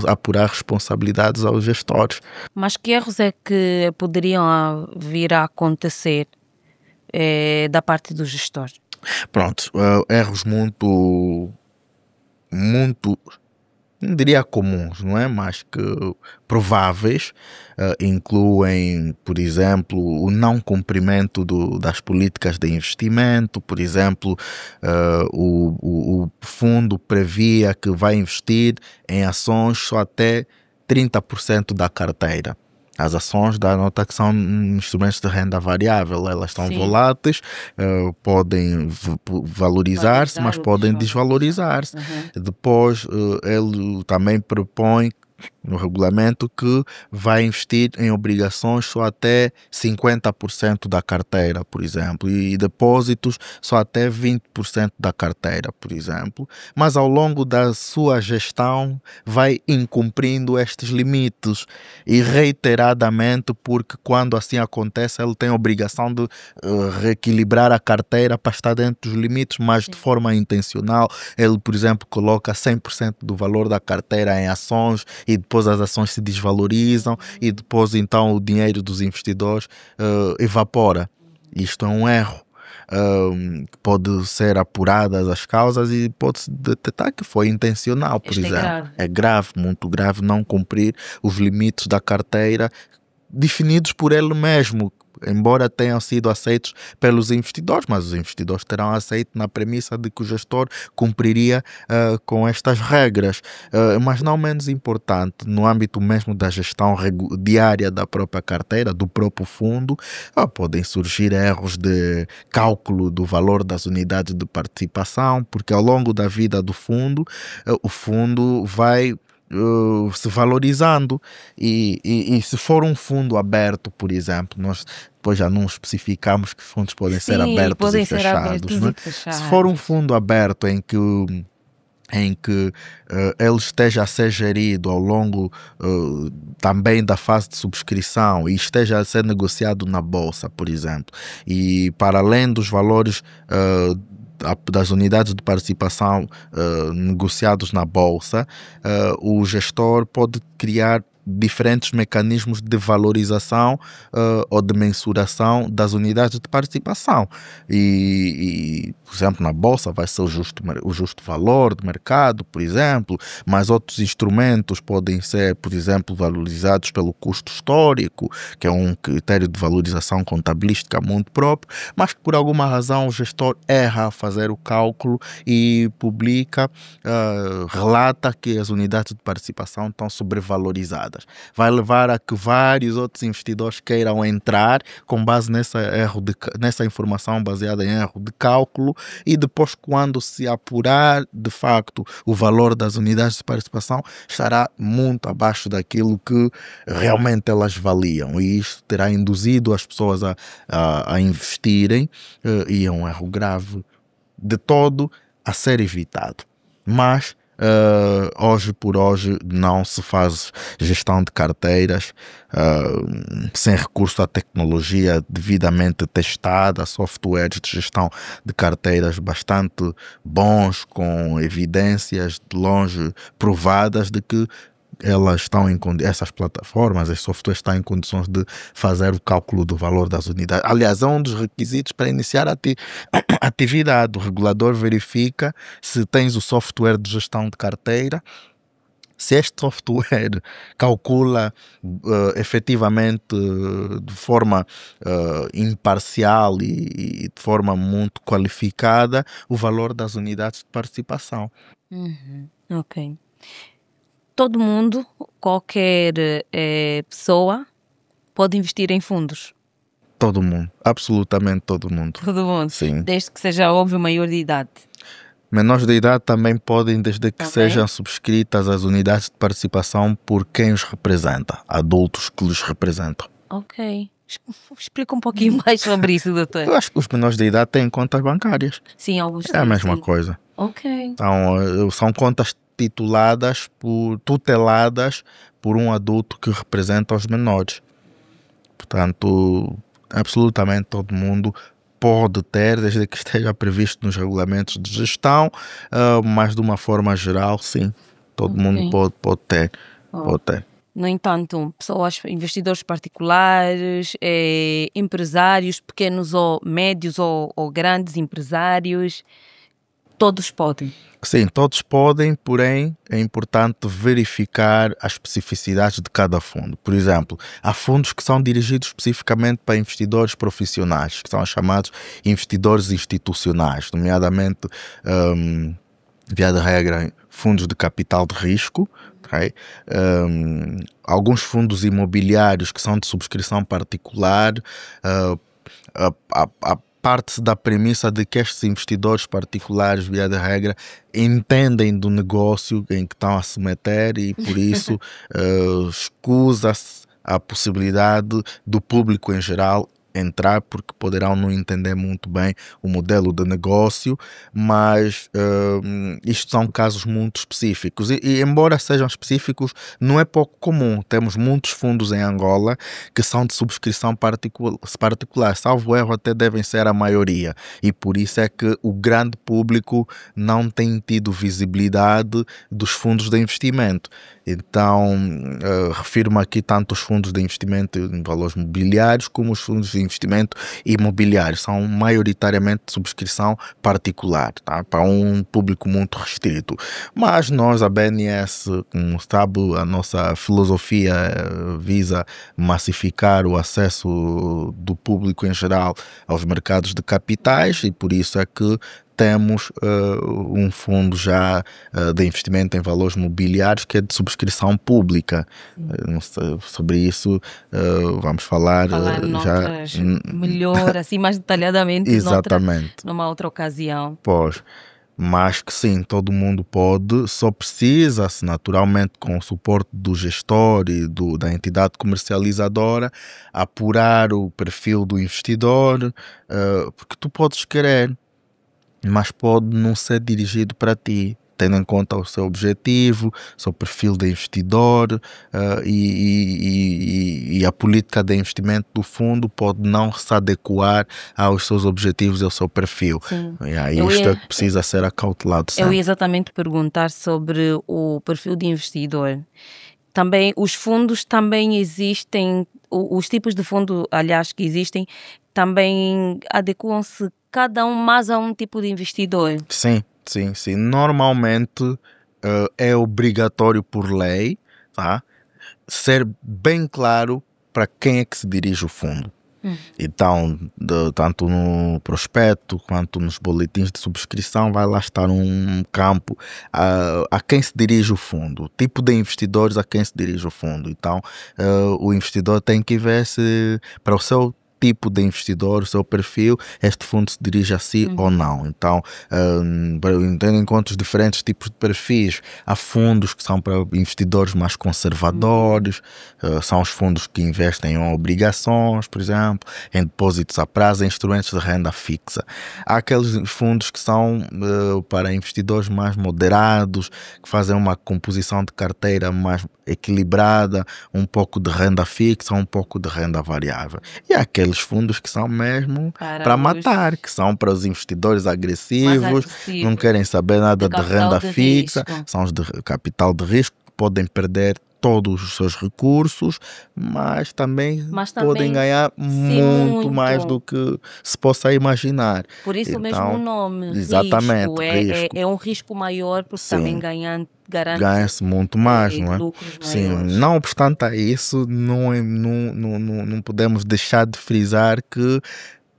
apurar responsabilidades aos gestores. Mas que erros é que poderiam vir a acontecer da parte do gestor? Pronto, erros muito, não diria comuns, não é? Mas que prováveis, incluem, por exemplo, o não cumprimento das políticas de investimento. Por exemplo, o fundo previa que vai investir em ações só até 30% da carteira. As ações da nota que são instrumentos de renda variável, elas estão voláteis, podem valorizar-se, mas podem desvalorizar-se. Depois, ele também propõe no regulamento que vai investir em obrigações só até 50% da carteira, por exemplo, e depósitos só até 20% da carteira, por exemplo, mas ao longo da sua gestão vai incumprindo estes limites e reiteradamente, porque quando assim acontece ele tem a obrigação de reequilibrar a carteira para estar dentro dos limites, mas de forma intencional. Ele, por exemplo, coloca 100% do valor da carteira em ações e depois as ações se desvalorizam e depois então o dinheiro dos investidores evapora. Isto é um erro. Pode ser apuradas as causas e pode-se detectar que foi intencional, por exemplo. É grave, muito grave, não cumprir os limites da carteira definidos por ele mesmo, embora tenham sido aceitos pelos investidores, mas os investidores terão aceito na premissa de que o gestor cumpriria com estas regras. Mas não menos importante, no âmbito mesmo da gestão diária da própria carteira, do próprio fundo, podem surgir erros de cálculo do valor das unidades de participação, porque ao longo da vida do fundo, o fundo vai se valorizando e se for um fundo aberto, por exemplo, nós depois já não especificamos que fundos podem ser abertos e fechados, né? Se for um fundo aberto em que ele esteja a ser gerido ao longo também da fase de subscrição e esteja a ser negociado na bolsa, por exemplo, e para além dos valores das unidades de participação negociados na bolsa, o gestor pode criar diferentes mecanismos de valorização ou de mensuração das unidades de participação e, por exemplo, na bolsa vai ser o justo valor de mercado, por exemplo, mas outros instrumentos podem ser, por exemplo, valorizados pelo custo histórico, que é um critério de valorização contabilística muito próprio, mas que por alguma razão o gestor erra a fazer o cálculo e publica, relata que as unidades de participação estão sobrevalorizadas. erradas. Vai levar a que vários outros investidores queiram entrar com base nessa informação baseada em erro de cálculo, e depois, quando se apurar de facto o valor das unidades de participação, estará muito abaixo daquilo que realmente elas valiam, e isto terá induzido as pessoas a investirem, e é um erro grave de todo a ser evitado. Mas hoje por hoje não se faz gestão de carteiras sem recurso à tecnologia devidamente testada, softwares de gestão de carteiras bastante bons, com evidências de longe provadas de que elas estão essas plataformas, esses softwares estão em condições de fazer o cálculo do valor das unidades. Aliás, é um dos requisitos para iniciar a atividade. O regulador verifica se tens o software de gestão de carteira, se este software calcula efetivamente de forma imparcial e de forma muito qualificada o valor das unidades de participação. Ok. Todo mundo, qualquer pessoa, pode investir em fundos? Todo mundo, absolutamente todo mundo. Todo mundo? Sim. Desde que seja, óbvio, maior de idade? Menores de idade também podem, desde que sejam subscritas as unidades de participação por quem os representa, adultos que os representam. Ok. Explica um pouquinho mais sobre isso, doutor. Eu acho que os menores de idade têm contas bancárias. Sim, alguns É a mesma coisa. Ok. Então, são contas tuteladas por um adulto que representa os menores. Portanto, absolutamente todo mundo pode ter, desde que esteja previsto nos regulamentos de gestão, mas de uma forma geral, sim, todo mundo pode ter. Pode ter. No entanto, pessoas, investidores particulares, empresários, pequenos ou médios ou grandes empresários, todos podem? Sim, todos podem, porém é importante verificar as especificidades de cada fundo. Por exemplo, há fundos que são dirigidos especificamente para investidores profissionais, que são chamados investidores institucionais, nomeadamente, via de regra, fundos de capital de risco. Okay? Alguns fundos imobiliários que são de subscrição particular, parte-se da premissa de que estes investidores particulares, via de regra, entendem do negócio em que estão a se meter, e por isso escusa-se a possibilidade do público em geral entrar, porque poderão não entender muito bem o modelo de negócio, mas isto são casos muito específicos e embora sejam específicos, não é pouco comum. Temos muitos fundos em Angola que são de subscrição particular, salvo erro até devem ser a maioria, e por isso é que o grande público não tem tido visibilidade dos fundos de investimento. Então, refiro-me aqui tanto os fundos de investimento em valores mobiliários como os fundos de investimento imobiliário. São maioritariamente de subscrição particular, tá? Para um público muito restrito. Mas nós, a BNS, como sabe, a nossa filosofia visa massificar o acesso do público em geral aos mercados de capitais, e por isso é que temos um fundo já de investimento em valores mobiliários que é de subscrição pública. Sobre isso vamos falar já melhor, assim mais detalhadamente. Exatamente. Numa outra ocasião. Pois, mas que sim, todo mundo pode, só precisa-se naturalmente, com o suporte do gestor e da entidade comercializadora, apurar o perfil do investidor, porque tu podes querer, mas pode não ser dirigido para ti, tendo em conta o seu objetivo, o seu perfil de investidor, e a política de investimento do fundo pode não se adequar aos seus objetivos e ao seu perfil. Sim. E aí isto é que precisa ser acautelado sempre. Eu ia exatamente perguntar sobre o perfil de investidor. Também os fundos também existem, os tipos de fundo, aliás, que existem, também adequam-se cada um mais a um tipo de investidor. Sim. Normalmente é obrigatório por lei, tá? Ser bem claro para quem é que se dirige o fundo. Então, tanto no prospecto quanto nos boletins de subscrição vai lá estar um campo a quem se dirige o fundo, o tipo de investidores a quem se dirige o fundo. Então, o investidor tem que ver se para o seu tipo de investidor, o seu perfil, este fundo se dirige a si ou não. Então, tendo em conta os diferentes tipos de perfis, há fundos que são para investidores mais conservadores, são os fundos que investem em obrigações, por exemplo, em depósitos a prazo, em instrumentos de renda fixa. Há aqueles fundos que são para investidores mais moderados, que fazem uma composição de carteira mais equilibrada, um pouco de renda fixa, um pouco de renda variável. E há aqueles fundos que são mesmo para matar, que são para os investidores agressivos, não querem saber nada de renda fixa, são os de capital de risco, que podem perder todos os seus recursos, mas também podem ganhar muito mais do que se possa imaginar. Por isso mesmo o nome, exatamente, risco. É um risco maior, porque também ganha-se muito mais, não é? Sim, não obstante a isso, não podemos deixar de frisar que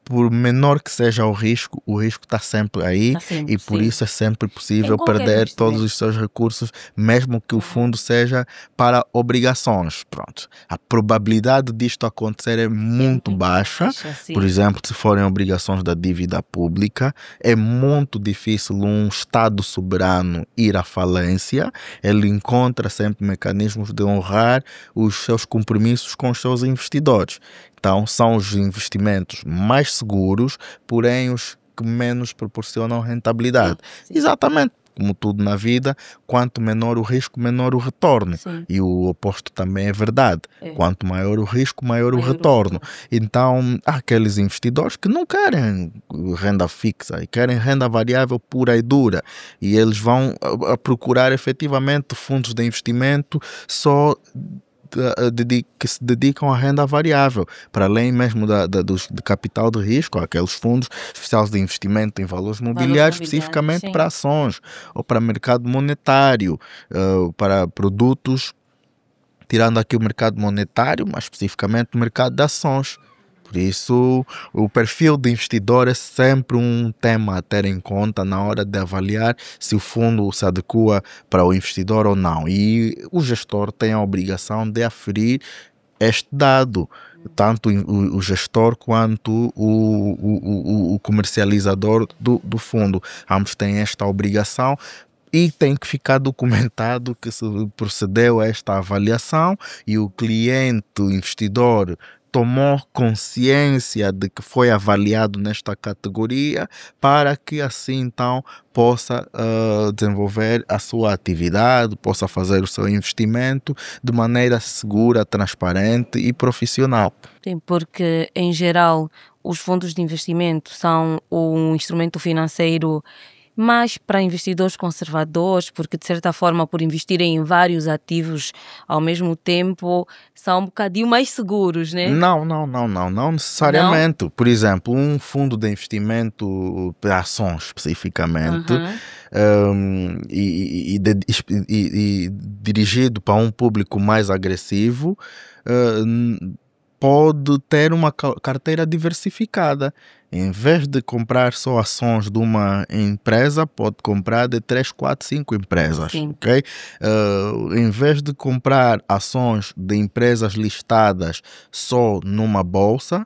por menor que seja o risco está sempre aí, e por isso é sempre possível perder todos os seus recursos, mesmo que o fundo seja para obrigações. Pronto. A probabilidade disto acontecer é muito baixa. Por exemplo, se forem obrigações da dívida pública, é muito difícil um Estado soberano ir à falência. Ele encontra sempre mecanismos de honrar os seus compromissos com os seus investidores. Então, são os investimentos mais seguros, porém os que menos proporcionam rentabilidade. Sim. Exatamente, como tudo na vida, quanto menor o risco, menor o retorno. Sim. E o oposto também é verdade. Quanto maior o risco, maior o retorno. Então, há aqueles investidores que não querem renda fixa e querem renda variável pura e dura. E eles vão procurar efetivamente fundos de investimento só que se dedicam à renda variável, para além mesmo de capital de risco, aqueles fundos especiais de investimento em valores mobiliários, especificamente para ações ou para mercado monetário, para produtos, tirando aqui o mercado monetário, mas especificamente o mercado de ações. Por isso, o perfil de investidor é sempre um tema a ter em conta na hora de avaliar se o fundo se adequa para o investidor ou não. E o gestor tem a obrigação de aferir este dado, tanto o gestor quanto o comercializador do fundo. Ambos têm esta obrigação. E tem que ficar documentado que se procedeu a esta avaliação e o cliente, o investidor, tomou consciência de que foi avaliado nesta categoria, para que assim então possa desenvolver a sua atividade, possa fazer o seu investimento de maneira segura, transparente e profissional. Sim, porque em geral os fundos de investimento são um instrumento financeiro mais para investidores conservadores, porque de certa forma, por investirem em vários ativos ao mesmo tempo, são um bocadinho mais seguros, né? Não necessariamente. Não? Por exemplo, um fundo de investimento para ações especificamente, e dirigido para um público mais agressivo, pode ter uma carteira diversificada. Em vez de comprar só ações de uma empresa, pode comprar de 3, 4, 5 empresas. Okay? Em vez de comprar ações de empresas listadas só numa bolsa,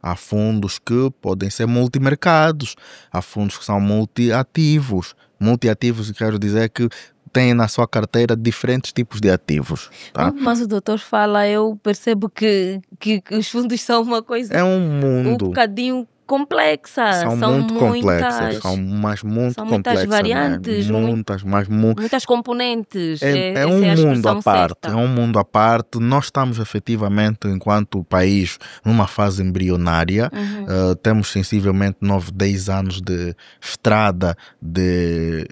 há fundos que podem ser multimercados, há fundos que são multiativos. Multiativos, quero dizer que tem na sua carteira diferentes tipos de ativos. Tá? Mas o doutor fala, eu percebo que os fundos são uma coisa... É um mundo. Um bocadinho complexa. São muito complexas. São muitas complexas, variantes. Né? Muitas componentes. É um mundo à parte. É um mundo à parte. Nós estamos efetivamente, enquanto país, numa fase embrionária. Temos sensivelmente 9, 10 anos de estrada de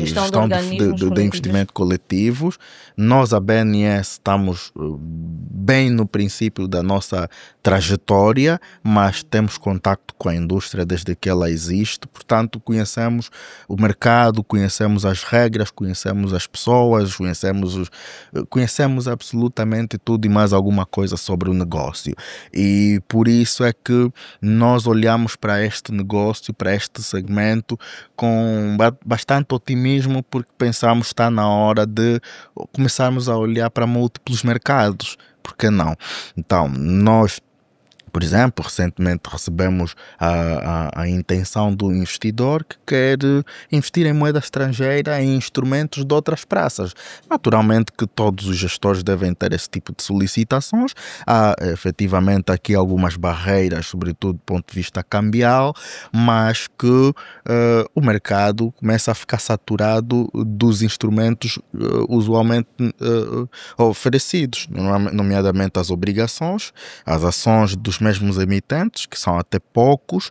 gestão de investimento coletivos. Nós, a BNS, estamos bem no princípio da nossa trajetória, mas temos contacto contato com a indústria desde que ela existe, portanto conhecemos o mercado, conhecemos as regras, conhecemos as pessoas, conhecemos absolutamente tudo e mais alguma coisa sobre o negócio. E por isso é que nós olhamos para este negócio, para este segmento, com bastante otimismo, porque pensamos que está na hora de começarmos a olhar para múltiplos mercados. Por que não? Então, nós, por exemplo, recentemente recebemos a intenção do investidor que quer investir em moeda estrangeira em instrumentos de outras praças. Naturalmente que todos os gestores devem ter esse tipo de solicitações. Há efetivamente aqui algumas barreiras, sobretudo do ponto de vista cambial, mas que o mercado começa a ficar saturado dos instrumentos usualmente oferecidos, nomeadamente as obrigações, as ações dos mesmos emitentes, que são até poucos,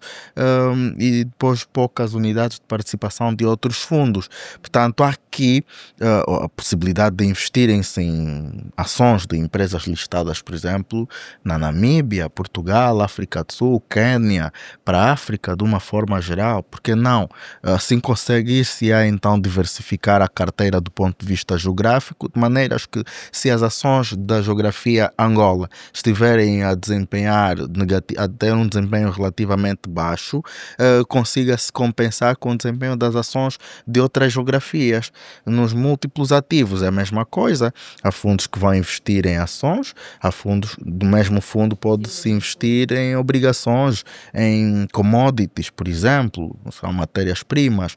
e depois poucas unidades de participação de outros fundos. Portanto, há aqui a possibilidade de investirem-se em ações de empresas listadas, por exemplo, na Namíbia, Portugal, África do Sul, Quênia, para a África de uma forma geral. Por que não? Assim conseguir-se então diversificar a carteira do ponto de vista geográfico, de maneiras que, se as ações da geografia Angola estiverem a desempenhar a ter um desempenho relativamente baixo, consiga-se compensar com o desempenho das ações de outras geografias. Nos múltiplos ativos é a mesma coisa. Há fundos que vão investir em ações, há fundos do mesmo fundo pode-se investir em obrigações, em commodities, por exemplo, são matérias-primas,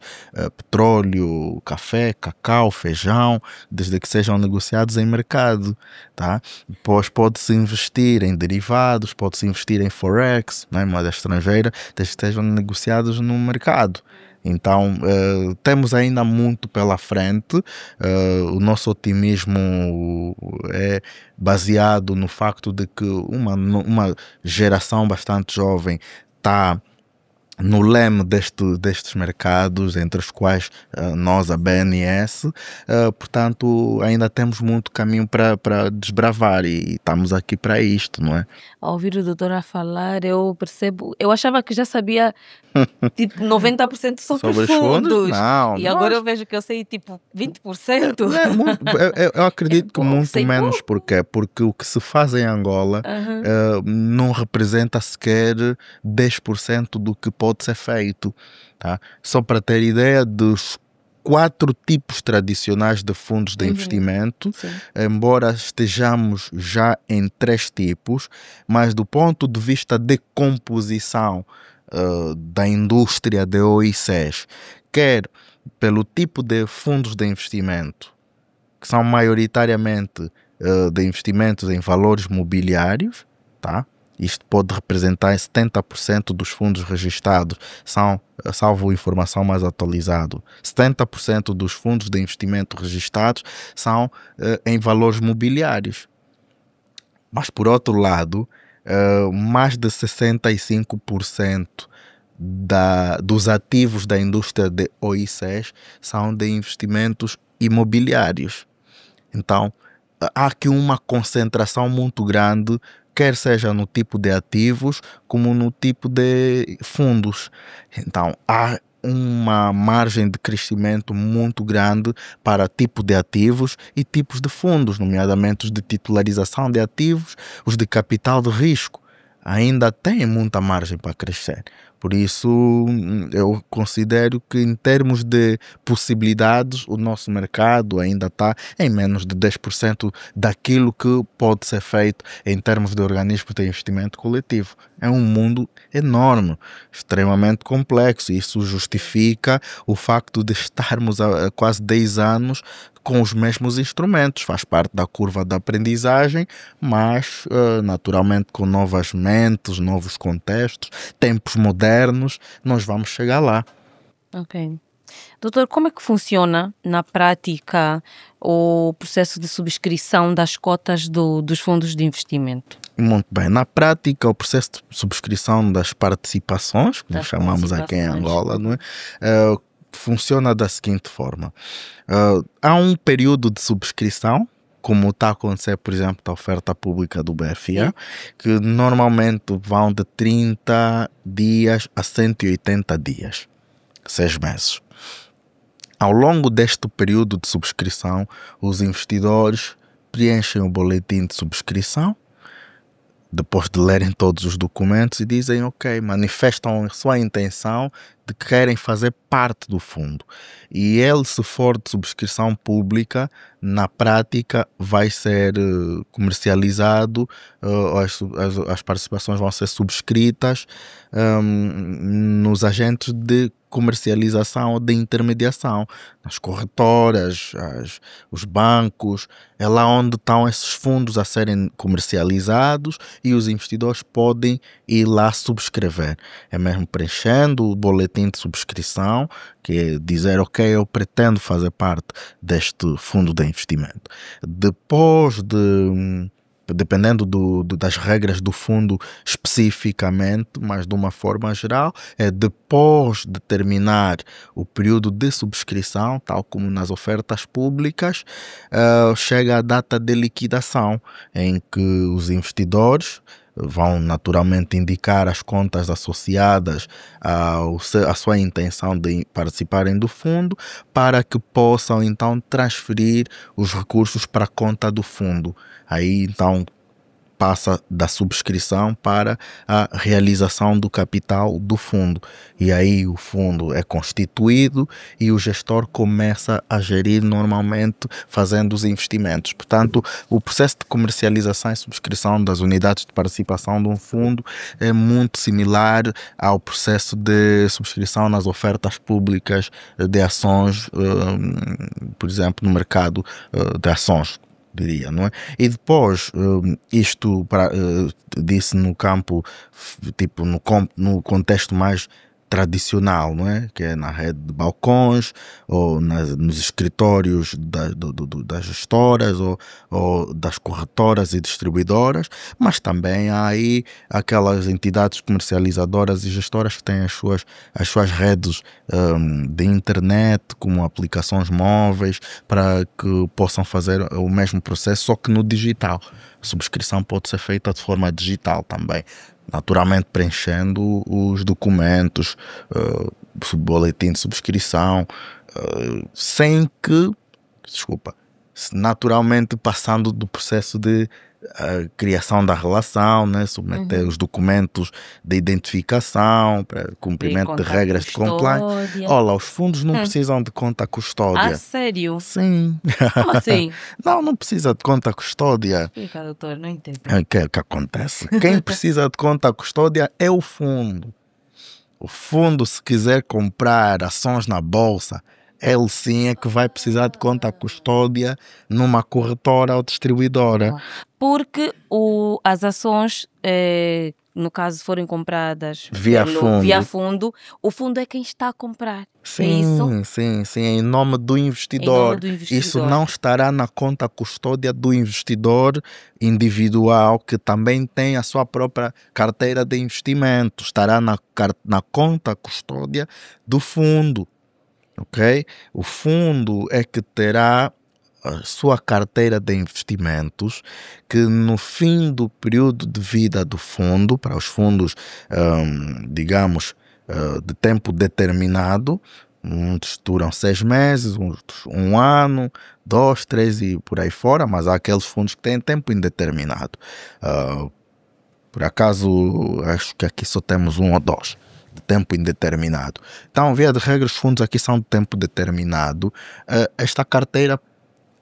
petróleo, café, cacau, feijão, desde que sejam negociados em mercado, tá? Depois pode-se investir em derivados, pode-se investir em Forex, né, moeda estrangeira, desde que estejam negociados no mercado. Então, temos ainda muito pela frente. O nosso otimismo é baseado no facto de que uma geração bastante jovem está no leme destes mercados, entre os quais nós, a BNS, portanto, ainda temos muito caminho para desbravar e estamos aqui para isto, não é? Ao ouvir o doutor a falar, eu percebo, eu achava que já sabia tipo 90% sobre Sobre os fundos? fundos. Não, E agora eu vejo que eu sei tipo 20%. eu acredito que muito sei menos. Porquê? Porque o que se faz em Angola não representa sequer 10% do que pode ser feito, tá? Só para ter ideia dos 4 tipos tradicionais de fundos de investimento, embora estejamos já em 3 tipos, mas do ponto de vista de composição da indústria de OICs, quer pelo tipo de fundos de investimento, que são maioritariamente de investimentos em valores mobiliários, tá? Isto pode representar 70% dos fundos registrados, salvo informação mais atualizada. 70% dos fundos de investimento registrados são em valores mobiliários. Mas, por outro lado, mais de 65% dos ativos da indústria de OICs são de investimentos imobiliários. Então, há aqui uma concentração muito grande, quer seja no tipo de ativos, como no tipo de fundos. Então, há uma margem de crescimento muito grande para tipo de ativos e tipos de fundos, nomeadamente os de titularização de ativos, os de capital de risco. Ainda tem muita margem para crescer. Por isso, eu considero que, em termos de possibilidades, o nosso mercado ainda está em menos de 10% daquilo que pode ser feito em termos de organismos de investimento coletivo. É um mundo enorme, extremamente complexo. Isso justifica o facto de estarmos há quase 10 anos com os mesmos instrumentos. Faz parte da curva da aprendizagem, mas naturalmente com novas mentes, novos contextos, tempos modernos, nós vamos chegar lá. Ok. Doutor, como é que funciona na prática o processo de subscrição das cotas dos fundos de investimento? Muito bem. Na prática, o processo de subscrição das participações, que nós chamamos aqui em Angola, não é? Funciona da seguinte forma. Há um período de subscrição, como está a acontecer, por exemplo, da oferta pública do BFA, que normalmente vão de 30 dias a 180 dias, 6 meses. Ao longo deste período de subscrição, os investidores preenchem o boletim de subscrição, depois de lerem todos os documentos, e dizem ok, manifestam a sua intenção de que querem fazer parte do fundo. E ele, se for de subscrição pública, na prática vai ser comercializado, as participações vão ser subscritas nos agentes de comercialização ou de intermediação, nas corretoras, os bancos. É lá onde estão esses fundos a serem comercializados e os investidores podem ir lá subscrever. É mesmo preenchendo o boletim de subscrição, que é dizer ok, eu pretendo fazer parte deste fundo de investimento. Depois de, dependendo das regras do fundo especificamente, mas de uma forma geral, é depois de terminar o período de subscrição, tal como nas ofertas públicas, chega a data de liquidação, em que os investidores vão naturalmente indicar as contas associadas à sua intenção de participarem do fundo, para que possam então transferir os recursos para a conta do fundo. Aí então passa da subscrição para a realização do capital do fundo, e aí o fundo é constituído e o gestor começa a gerir normalmente, fazendo os investimentos. Portanto, o processo de comercialização e subscrição das unidades de participação de um fundo é muito similar ao processo de subscrição nas ofertas públicas de ações, por exemplo, no mercado de ações, diria, não é? E depois, isto disse no campo, tipo no contexto mais tradicional, não é? Que é na rede de balcões ou nos escritórios das gestoras ou das corretoras e distribuidoras, mas também há aí aquelas entidades comercializadoras e gestoras que têm as suas redes de internet, como aplicações móveis, para que possam fazer o mesmo processo, só que no digital. A subscrição pode ser feita de forma digital também, naturalmente preenchendo os documentos, boletim de subscrição, naturalmente passando do processo de criação da relação, né? Submeter os documentos de identificação, para cumprimento de regras de compliance. Olha, os fundos não precisam de conta custódia. Ah, sério? Sim. Como assim? Não precisa de conta custódia. Explica, doutor, não entendo. O que acontece? Quem precisa de conta custódia é o fundo. O fundo, se quiser comprar ações na bolsa, ele sim é que vai precisar de conta custódia numa corretora ou distribuidora. Porque as ações, no caso, forem compradas via fundo, o fundo é quem está a comprar. Sim, é em nome do investidor. Isso não estará na conta custódia do investidor individual, que também tem a sua própria carteira de investimento. Estará na conta custódia do fundo. Ok? O fundo é que terá a sua carteira de investimentos, que no fim do período de vida do fundo, para os fundos, digamos, de tempo determinado, muitos duram 6 meses, outros 1 ano, 2, 3 e por aí fora, mas há aqueles fundos que têm tempo indeterminado. Por acaso, acho que aqui só temos 1 ou 2. De tempo indeterminado. Então, via de regra, os fundos aqui são de tempo determinado. Esta carteira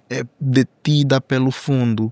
é detida pelo fundo.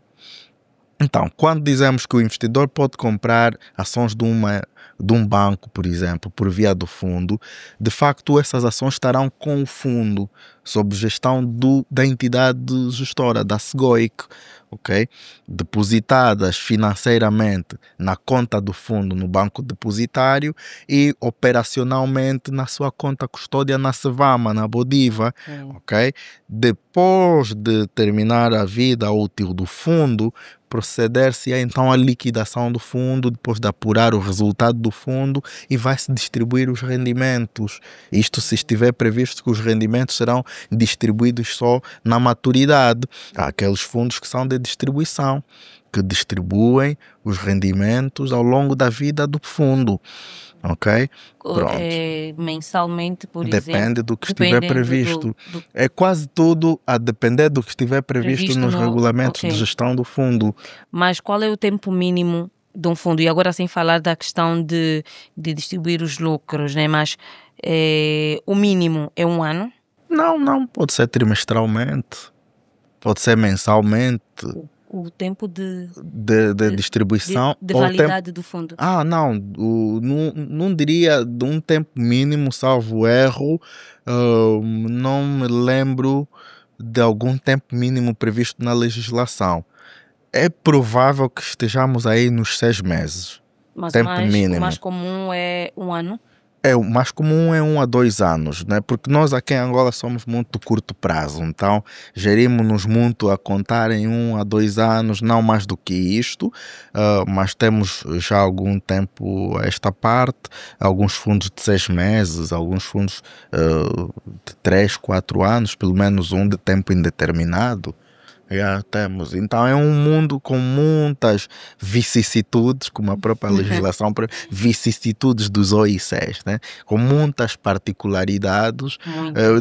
Então, quando dizemos que o investidor pode comprar ações de um banco, por exemplo, por via do fundo, de facto essas ações estarão com o fundo, sob gestão da entidade gestora, da SGOIC, ok? Depositadas financeiramente na conta do fundo no banco depositário e operacionalmente na sua conta custódia na Cevama, na Bodiva, ok? Depois de terminar a vida útil do fundo, proceder-se então à liquidação do fundo, depois de apurar o resultado do fundo, e vai-se distribuir os rendimentos. Isto se estiver previsto que os rendimentos serão distribuídos só na maturidade. Há aqueles fundos que são de distribuição, que distribuem os rendimentos ao longo da vida do fundo. Ok? Pronto. Mensalmente, por Depende exemplo. do que estiver previsto. É quase tudo a depender do que estiver previsto nos regulamentos de gestão do fundo. Mas qual é o tempo mínimo de um fundo? E agora sem falar da questão de distribuir os lucros, né? Mas o mínimo é 1 ano? Não. Pode ser trimestralmente. Pode ser mensalmente. O tempo de distribuição. De validade do fundo. Não diria de um tempo mínimo, salvo erro. Não me lembro de algum tempo mínimo previsto na legislação. É provável que estejamos aí nos 6 meses. Mas tempo mínimo. O mais comum é 1 ano? O mais comum é 1 a 2 anos, né? Porque nós aqui em Angola somos muito curto prazo, então gerimos-nos muito a contar em 1 a 2 anos, não mais do que isto, mas temos já algum tempo a esta parte, alguns fundos de 6 meses, alguns fundos de 3, 4 anos, pelo menos um de tempo indeterminado. Já temos. Então é um mundo com muitas vicissitudes, como a própria legislação, vicissitudes dos OICs, né? Com muitas particularidades.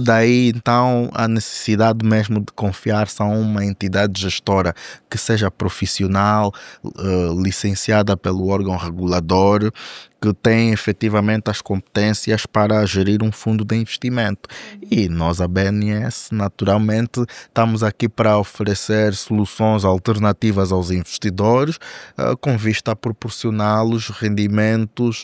Daí então a necessidade mesmo de confiar-se a uma entidade gestora que seja profissional, licenciada pelo órgão regulador, que tem efetivamente as competências para gerir um fundo de investimento. E nós, a BNS, naturalmente, estamos aqui para oferecer soluções alternativas aos investidores, com vista a proporcioná-los rendimentos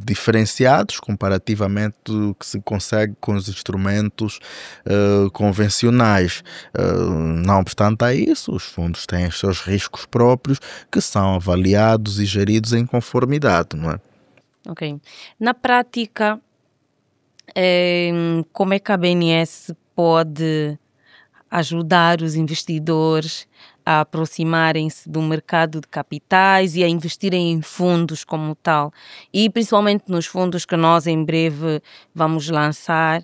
diferenciados comparativamente do que se consegue com os instrumentos convencionais. Não obstante a isso, os fundos têm os seus riscos próprios, que são avaliados e geridos em conformidade, não é? Ok. Na prática, como é que a BNS pode ajudar os investidores a aproximarem-se do mercado de capitais e a investirem em fundos como tal? E principalmente nos fundos que nós em breve vamos lançar,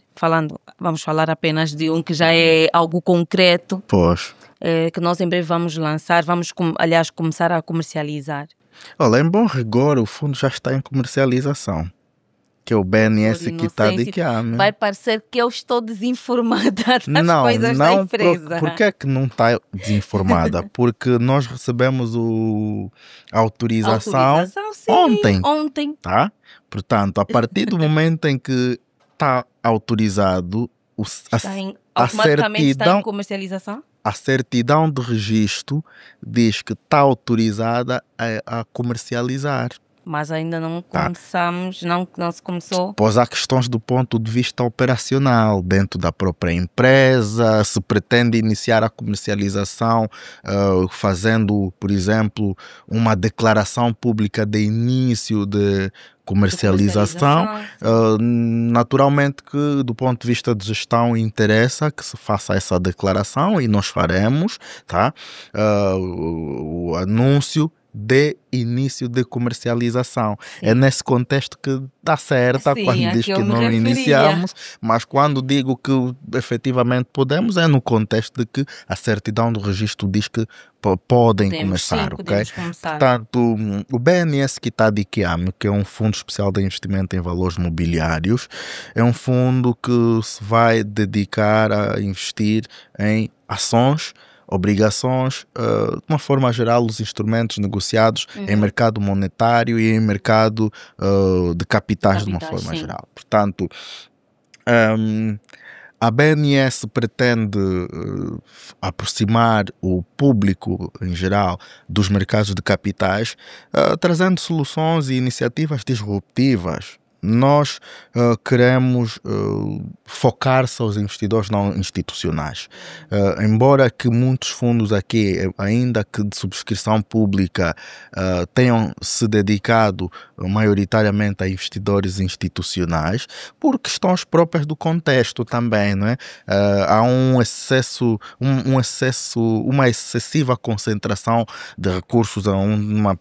vamos falar apenas de um que já é algo concreto. Pois. Que nós em breve vamos lançar, aliás, começar a comercializar. Olha, em bom rigor, o fundo já está em comercialização. Que é o BNS que está de que ano. Vai parecer que eu estou desinformada das coisas da empresa. Por que é que não está desinformada? Porque nós recebemos a autorização sim, ontem. Tá? Portanto, a partir do momento em que está autorizado, automaticamente está em comercialização? A certidão de registro diz que está autorizada a comercializar. Mas ainda não começamos, não se começou. Pois há questões do ponto de vista operacional, dentro da própria empresa, se pretende iniciar a comercialização fazendo, por exemplo, uma declaração pública de início de comercialização. Naturalmente que do ponto de vista de gestão interessa que se faça essa declaração e nós faremos, tá? O anúncio de início de comercialização. Sim. É nesse contexto que está certa quando diz que não iniciamos, mas quando digo que efetivamente podemos, é no contexto de que a certidão do registro diz que podem começar, ok? Portanto, o BNS que está de IQAM, que é um fundo especial de investimento em valores mobiliários, é um fundo que se vai dedicar a investir em ações, obrigações, de uma forma geral, os instrumentos negociados em mercado monetário e em mercado de capitais de uma forma geral. Portanto, a BNS pretende aproximar o público em geral dos mercados de capitais, trazendo soluções e iniciativas disruptivas. nós queremos focar-se aos investidores não institucionais. Embora que muitos fundos aqui, ainda que de subscrição pública, tenham se dedicado maioritariamente a investidores institucionais, por questões próprias do contexto também, não é? Há uma excessiva concentração de recursos a uma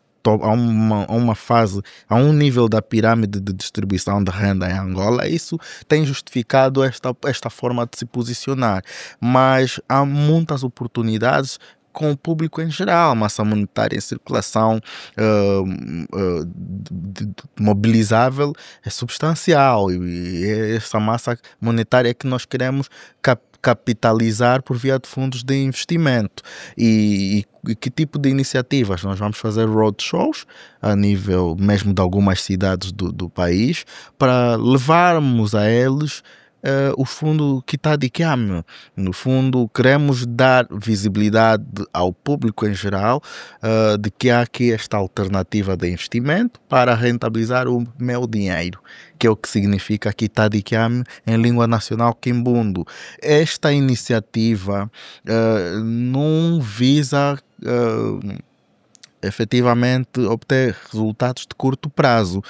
fase, a um nível da pirâmide de distribuição de renda em Angola. Isso tem justificado esta forma de se posicionar, mas há muitas oportunidades com o público em geral. A massa monetária em circulação mobilizável é substancial, e é essa massa monetária que nós queremos capitalizar por via de fundos de investimento. E que tipo de iniciativas? Nós vamos fazer roadshows a nível mesmo de algumas cidades do país, para levarmos a eles o fundo Kitadi Kyame. No fundo, queremos dar visibilidade ao público em geral de que há aqui esta alternativa de investimento para rentabilizar o meu dinheiro, que é o que significa Kitadi Kyame em língua nacional Kimbundo. Esta iniciativa não visa efetivamente obter resultados de curto prazo.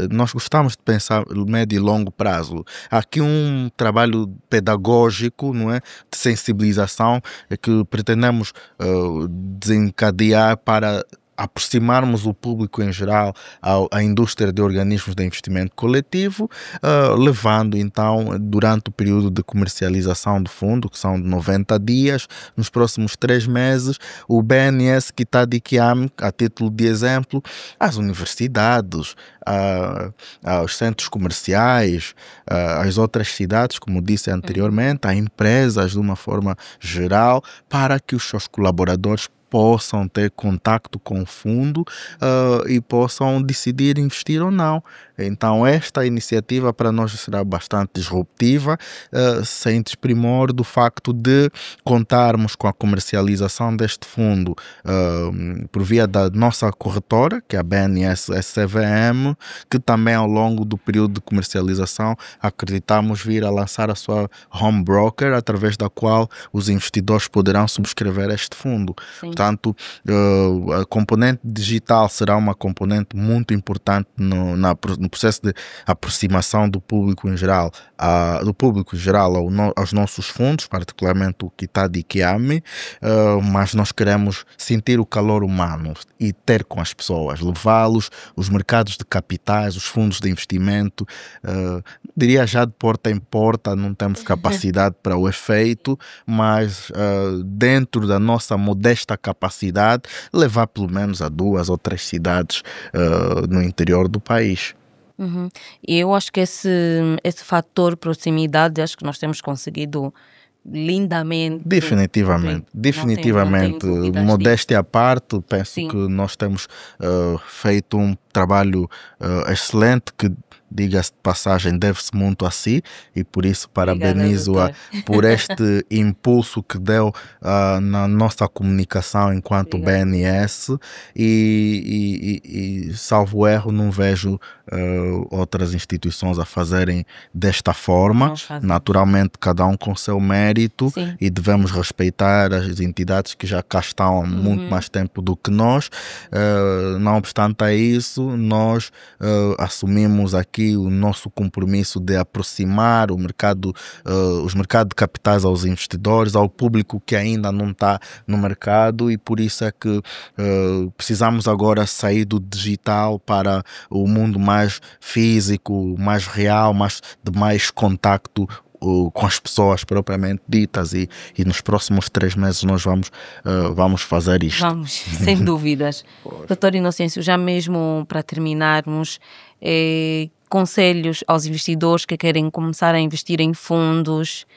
Nós gostamos de pensar médio e longo prazo. Há aqui um trabalho pedagógico, não é, de sensibilização que pretendemos desencadear para aproximarmos o público em geral à indústria de organismos de investimento coletivo, levando então, durante o período de comercialização do fundo, que são de 90 dias, nos próximos 3 meses, o BNS Kitadi Kyame, a título de exemplo, às universidades, aos centros comerciais, às outras cidades, como disse anteriormente, a empresas de uma forma geral, para que os seus colaboradores possam ter contacto com o fundo e possam decidir investir ou não. Então esta iniciativa para nós será bastante disruptiva, sem desprimor do facto de contarmos com a comercialização deste fundo por via da nossa corretora, que é a BNS SCVM, que também ao longo do período de comercialização acreditamos vir a lançar a sua home broker, através da qual os investidores poderão subscrever este fundo. Sim. Portanto, a componente digital será uma componente muito importante no processo de aproximação do público em geral, aos nossos fundos, particularmente o Kitadi Kyame, mas nós queremos sentir o calor humano e ter com as pessoas, levá-los, os mercados de capitais, os fundos de investimento, diria já de porta em porta, não temos capacidade para o efeito, mas dentro da nossa modesta capacidade, levar pelo menos a 2 ou 3 cidades no interior do país. Uhum. E eu acho que esse fator proximidade, acho que nós temos conseguido lindamente. Definitivamente, Não tenho dúvidas modéstia à parte, penso Sim. que nós temos feito um trabalho excelente, que, diga-se de passagem, deve-se muito a si, e por isso parabenizo-a doutor. por este impulso que deu na nossa comunicação enquanto Obrigada. BNS, e salvo erro, não vejo outras instituições a fazerem desta forma. Nós fazemos. Naturalmente, cada um com seu mérito, Sim. e devemos respeitar as entidades que já cá estão há muito mais tempo do que nós. Não obstante a isso, nós assumimos aqui o nosso compromisso de aproximar os mercados de capitais aos investidores, ao público que ainda não está no mercado, e por isso é que precisamos agora sair do digital para o mundo mais físico, mais real, de mais contacto com as pessoas propriamente ditas, e nos próximos 3 meses nós vamos fazer isto. Vamos, sem dúvidas. Doutor Inocêncio, já mesmo para terminarmos, conselhos aos investidores que querem começar a investir em fundos?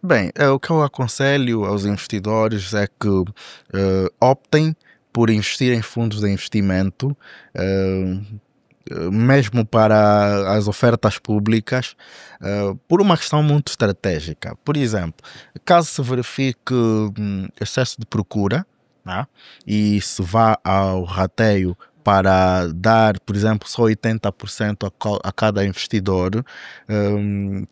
Bem, o que eu aconselho aos investidores é que optem por investir em fundos de investimento, mesmo para as ofertas públicas, por uma questão muito estratégica. Por exemplo, caso se verifique excesso de procura, né, e se vá ao rateio para dar, por exemplo, só 80% a cada investidor,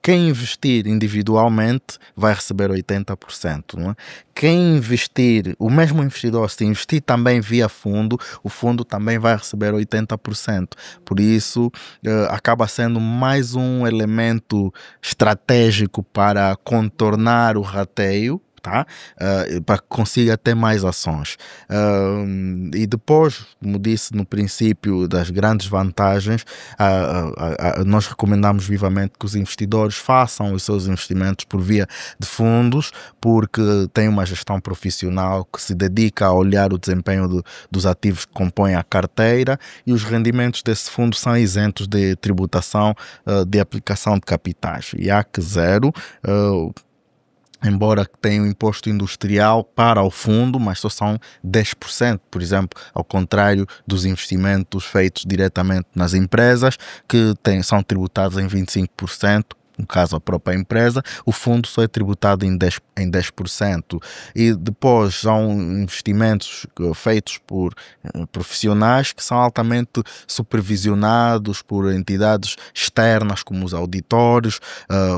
quem investir individualmente vai receber 80%, não é? Quem investir, o mesmo investidor, se investir também via fundo, o fundo também vai receber 80%. Por isso, acaba sendo mais um elemento estratégico para contornar o rateio, tá? Para que consiga ter mais ações. E depois, como disse no princípio, das grandes vantagens, nós recomendamos vivamente que os investidores façam os seus investimentos por via de fundos, porque tem uma gestão profissional que se dedica a olhar o desempenho dos ativos que compõem a carteira, e os rendimentos desse fundo são isentos de tributação de aplicação de capitais. E há que zero, embora tenha um imposto industrial para o fundo, mas só são 10%, por exemplo, ao contrário dos investimentos feitos diretamente nas empresas, que são tributados em 25%. No caso, a própria empresa, o fundo só é tributado em 10%. E depois são investimentos feitos por profissionais que são altamente supervisionados por entidades externas, como os auditores,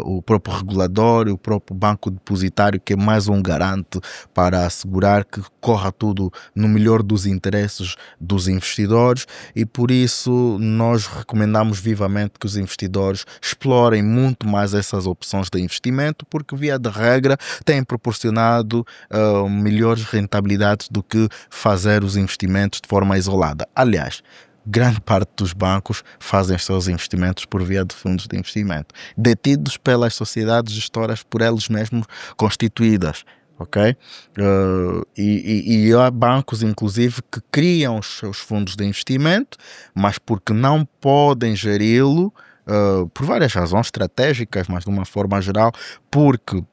o próprio regulador e o próprio banco depositário, que é mais um garante para assegurar que corra tudo no melhor dos interesses dos investidores. E por isso nós recomendamos vivamente que os investidores explorem muito mais essas opções de investimento, porque via de regra têm proporcionado melhores rentabilidades do que fazer os investimentos de forma isolada. Aliás, grande parte dos bancos fazem seus investimentos por via de fundos de investimento, detidos pelas sociedades gestoras por eles mesmos constituídas. Ok? E há bancos, inclusive, que criam os seus fundos de investimento, mas porque não podem geri-lo, por várias razões estratégicas, mas de uma forma geral, porque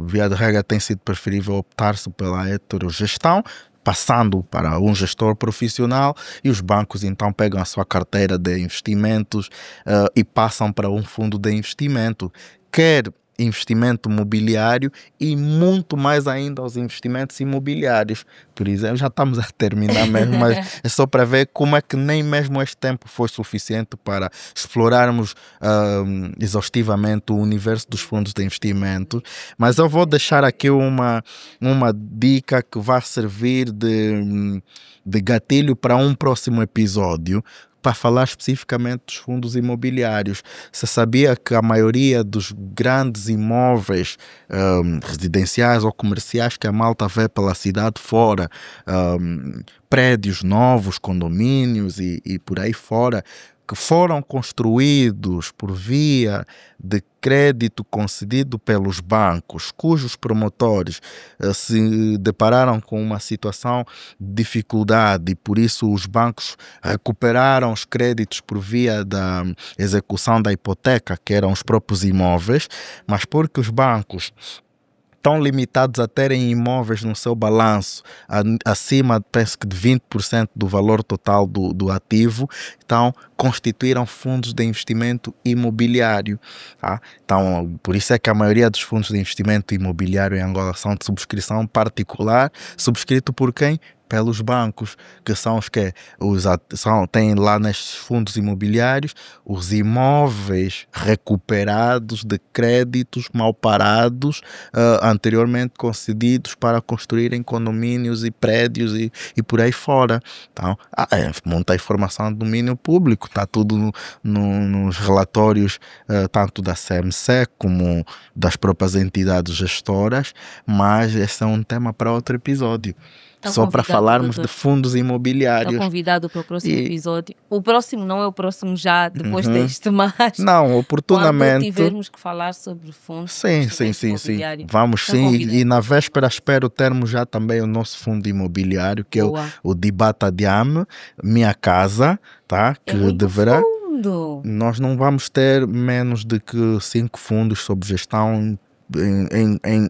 via de regra tem sido preferível optar-se pela heterogestão, passando para um gestor profissional, e os bancos então pegam a sua carteira de investimentos e passam para um fundo de investimento, quer investimento mobiliário e muito mais ainda aos investimentos imobiliários. Por exemplo, já estamos a terminar mesmo, mas é só para ver como é que nem mesmo este tempo foi suficiente para explorarmos exaustivamente o universo dos fundos de investimento. Mas eu vou deixar aqui uma dica que vai servir de gatilho para um próximo episódio, para falar especificamente dos fundos imobiliários. Você sabia que a maioria dos grandes imóveis residenciais ou comerciais que a malta vê pela cidade fora, prédios novos, condomínios e por aí fora, que foram construídos por via de crédito concedido pelos bancos, cujos promotores se depararam com uma situação de dificuldade, e por isso os bancos recuperaram os créditos por via da execução da hipoteca, que eram os próprios imóveis, mas porque os bancos estão limitados a terem imóveis no seu balanço acima, penso que de 20% do valor total do ativo, então constituíram fundos de investimento imobiliário. Tá? Então, por isso é que a maioria dos fundos de investimento imobiliário em Angola são de subscrição particular, subscrito por quem? Pelos bancos, que são os que têm lá nestes fundos imobiliários os imóveis recuperados de créditos mal parados, anteriormente concedidos para construírem condomínios e prédios e por aí fora. Então, muita informação do domínio público, está tudo nos relatórios tanto da CMC como das próprias entidades gestoras, mas esse é um tema para outro episódio. Então, só para falarmos de fundos imobiliários. Estou convidado para o próximo episódio. O próximo não é o próximo já depois deste, mas não, oportunamente quando tivermos que falar sobre fundos. Sim. Vamos sim. E na véspera espero termos já também o nosso fundo imobiliário, que Boa. É o Dibata Diam, Minha Casa, tá? Que deverá. Nós não vamos ter menos de que 5 fundos sob gestão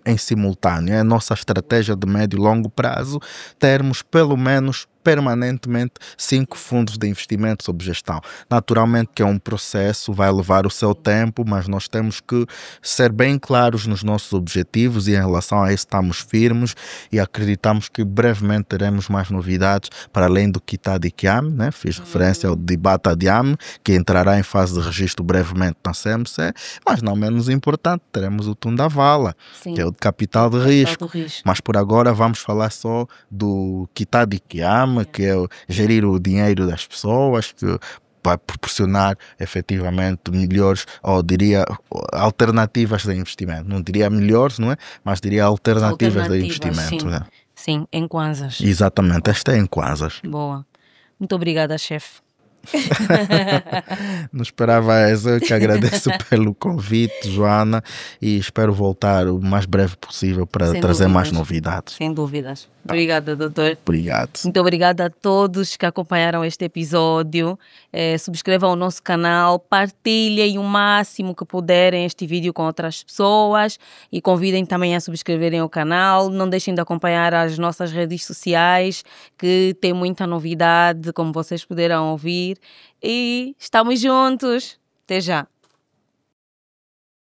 em simultâneo. É a nossa estratégia de médio e longo prazo termos pelo menos permanentemente 5 fundos de investimento sob gestão. Naturalmente que é um processo, vai levar o seu tempo, mas nós temos que ser bem claros nos nossos objetivos e em relação a isso estamos firmes e acreditamos que brevemente teremos mais novidades para além do Kitad e Kiam, né? Fiz referência ao Dibata Diam, que entrará em fase de registro brevemente na CMC, mas não menos importante, teremos o Tundavala, que é o de capital de risco. Mas por agora vamos falar só do Kitad e Kiam, que é gerir o dinheiro das pessoas, que vai proporcionar efetivamente melhores, ou diria alternativas de investimento. Não diria melhores, não é? Mas diria alternativas de investimento. Sim, sim, em Kwanzas. Exatamente, esta é em Kwanzas. Boa. Muito obrigada, chefe. Não esperava essa, eu que agradeço pelo convite, Joana, e espero voltar o mais breve possível para trazer mais novidades. Sem dúvidas. Obrigada, doutor. Obrigado. Muito obrigada a todos que acompanharam este episódio. Subscrevam o nosso canal, partilhem o máximo que puderem este vídeo com outras pessoas e convidem também a subscreverem o canal. Não deixem de acompanhar as nossas redes sociais, que tem muita novidade, como vocês puderam ouvir. E estamos juntos. Até já.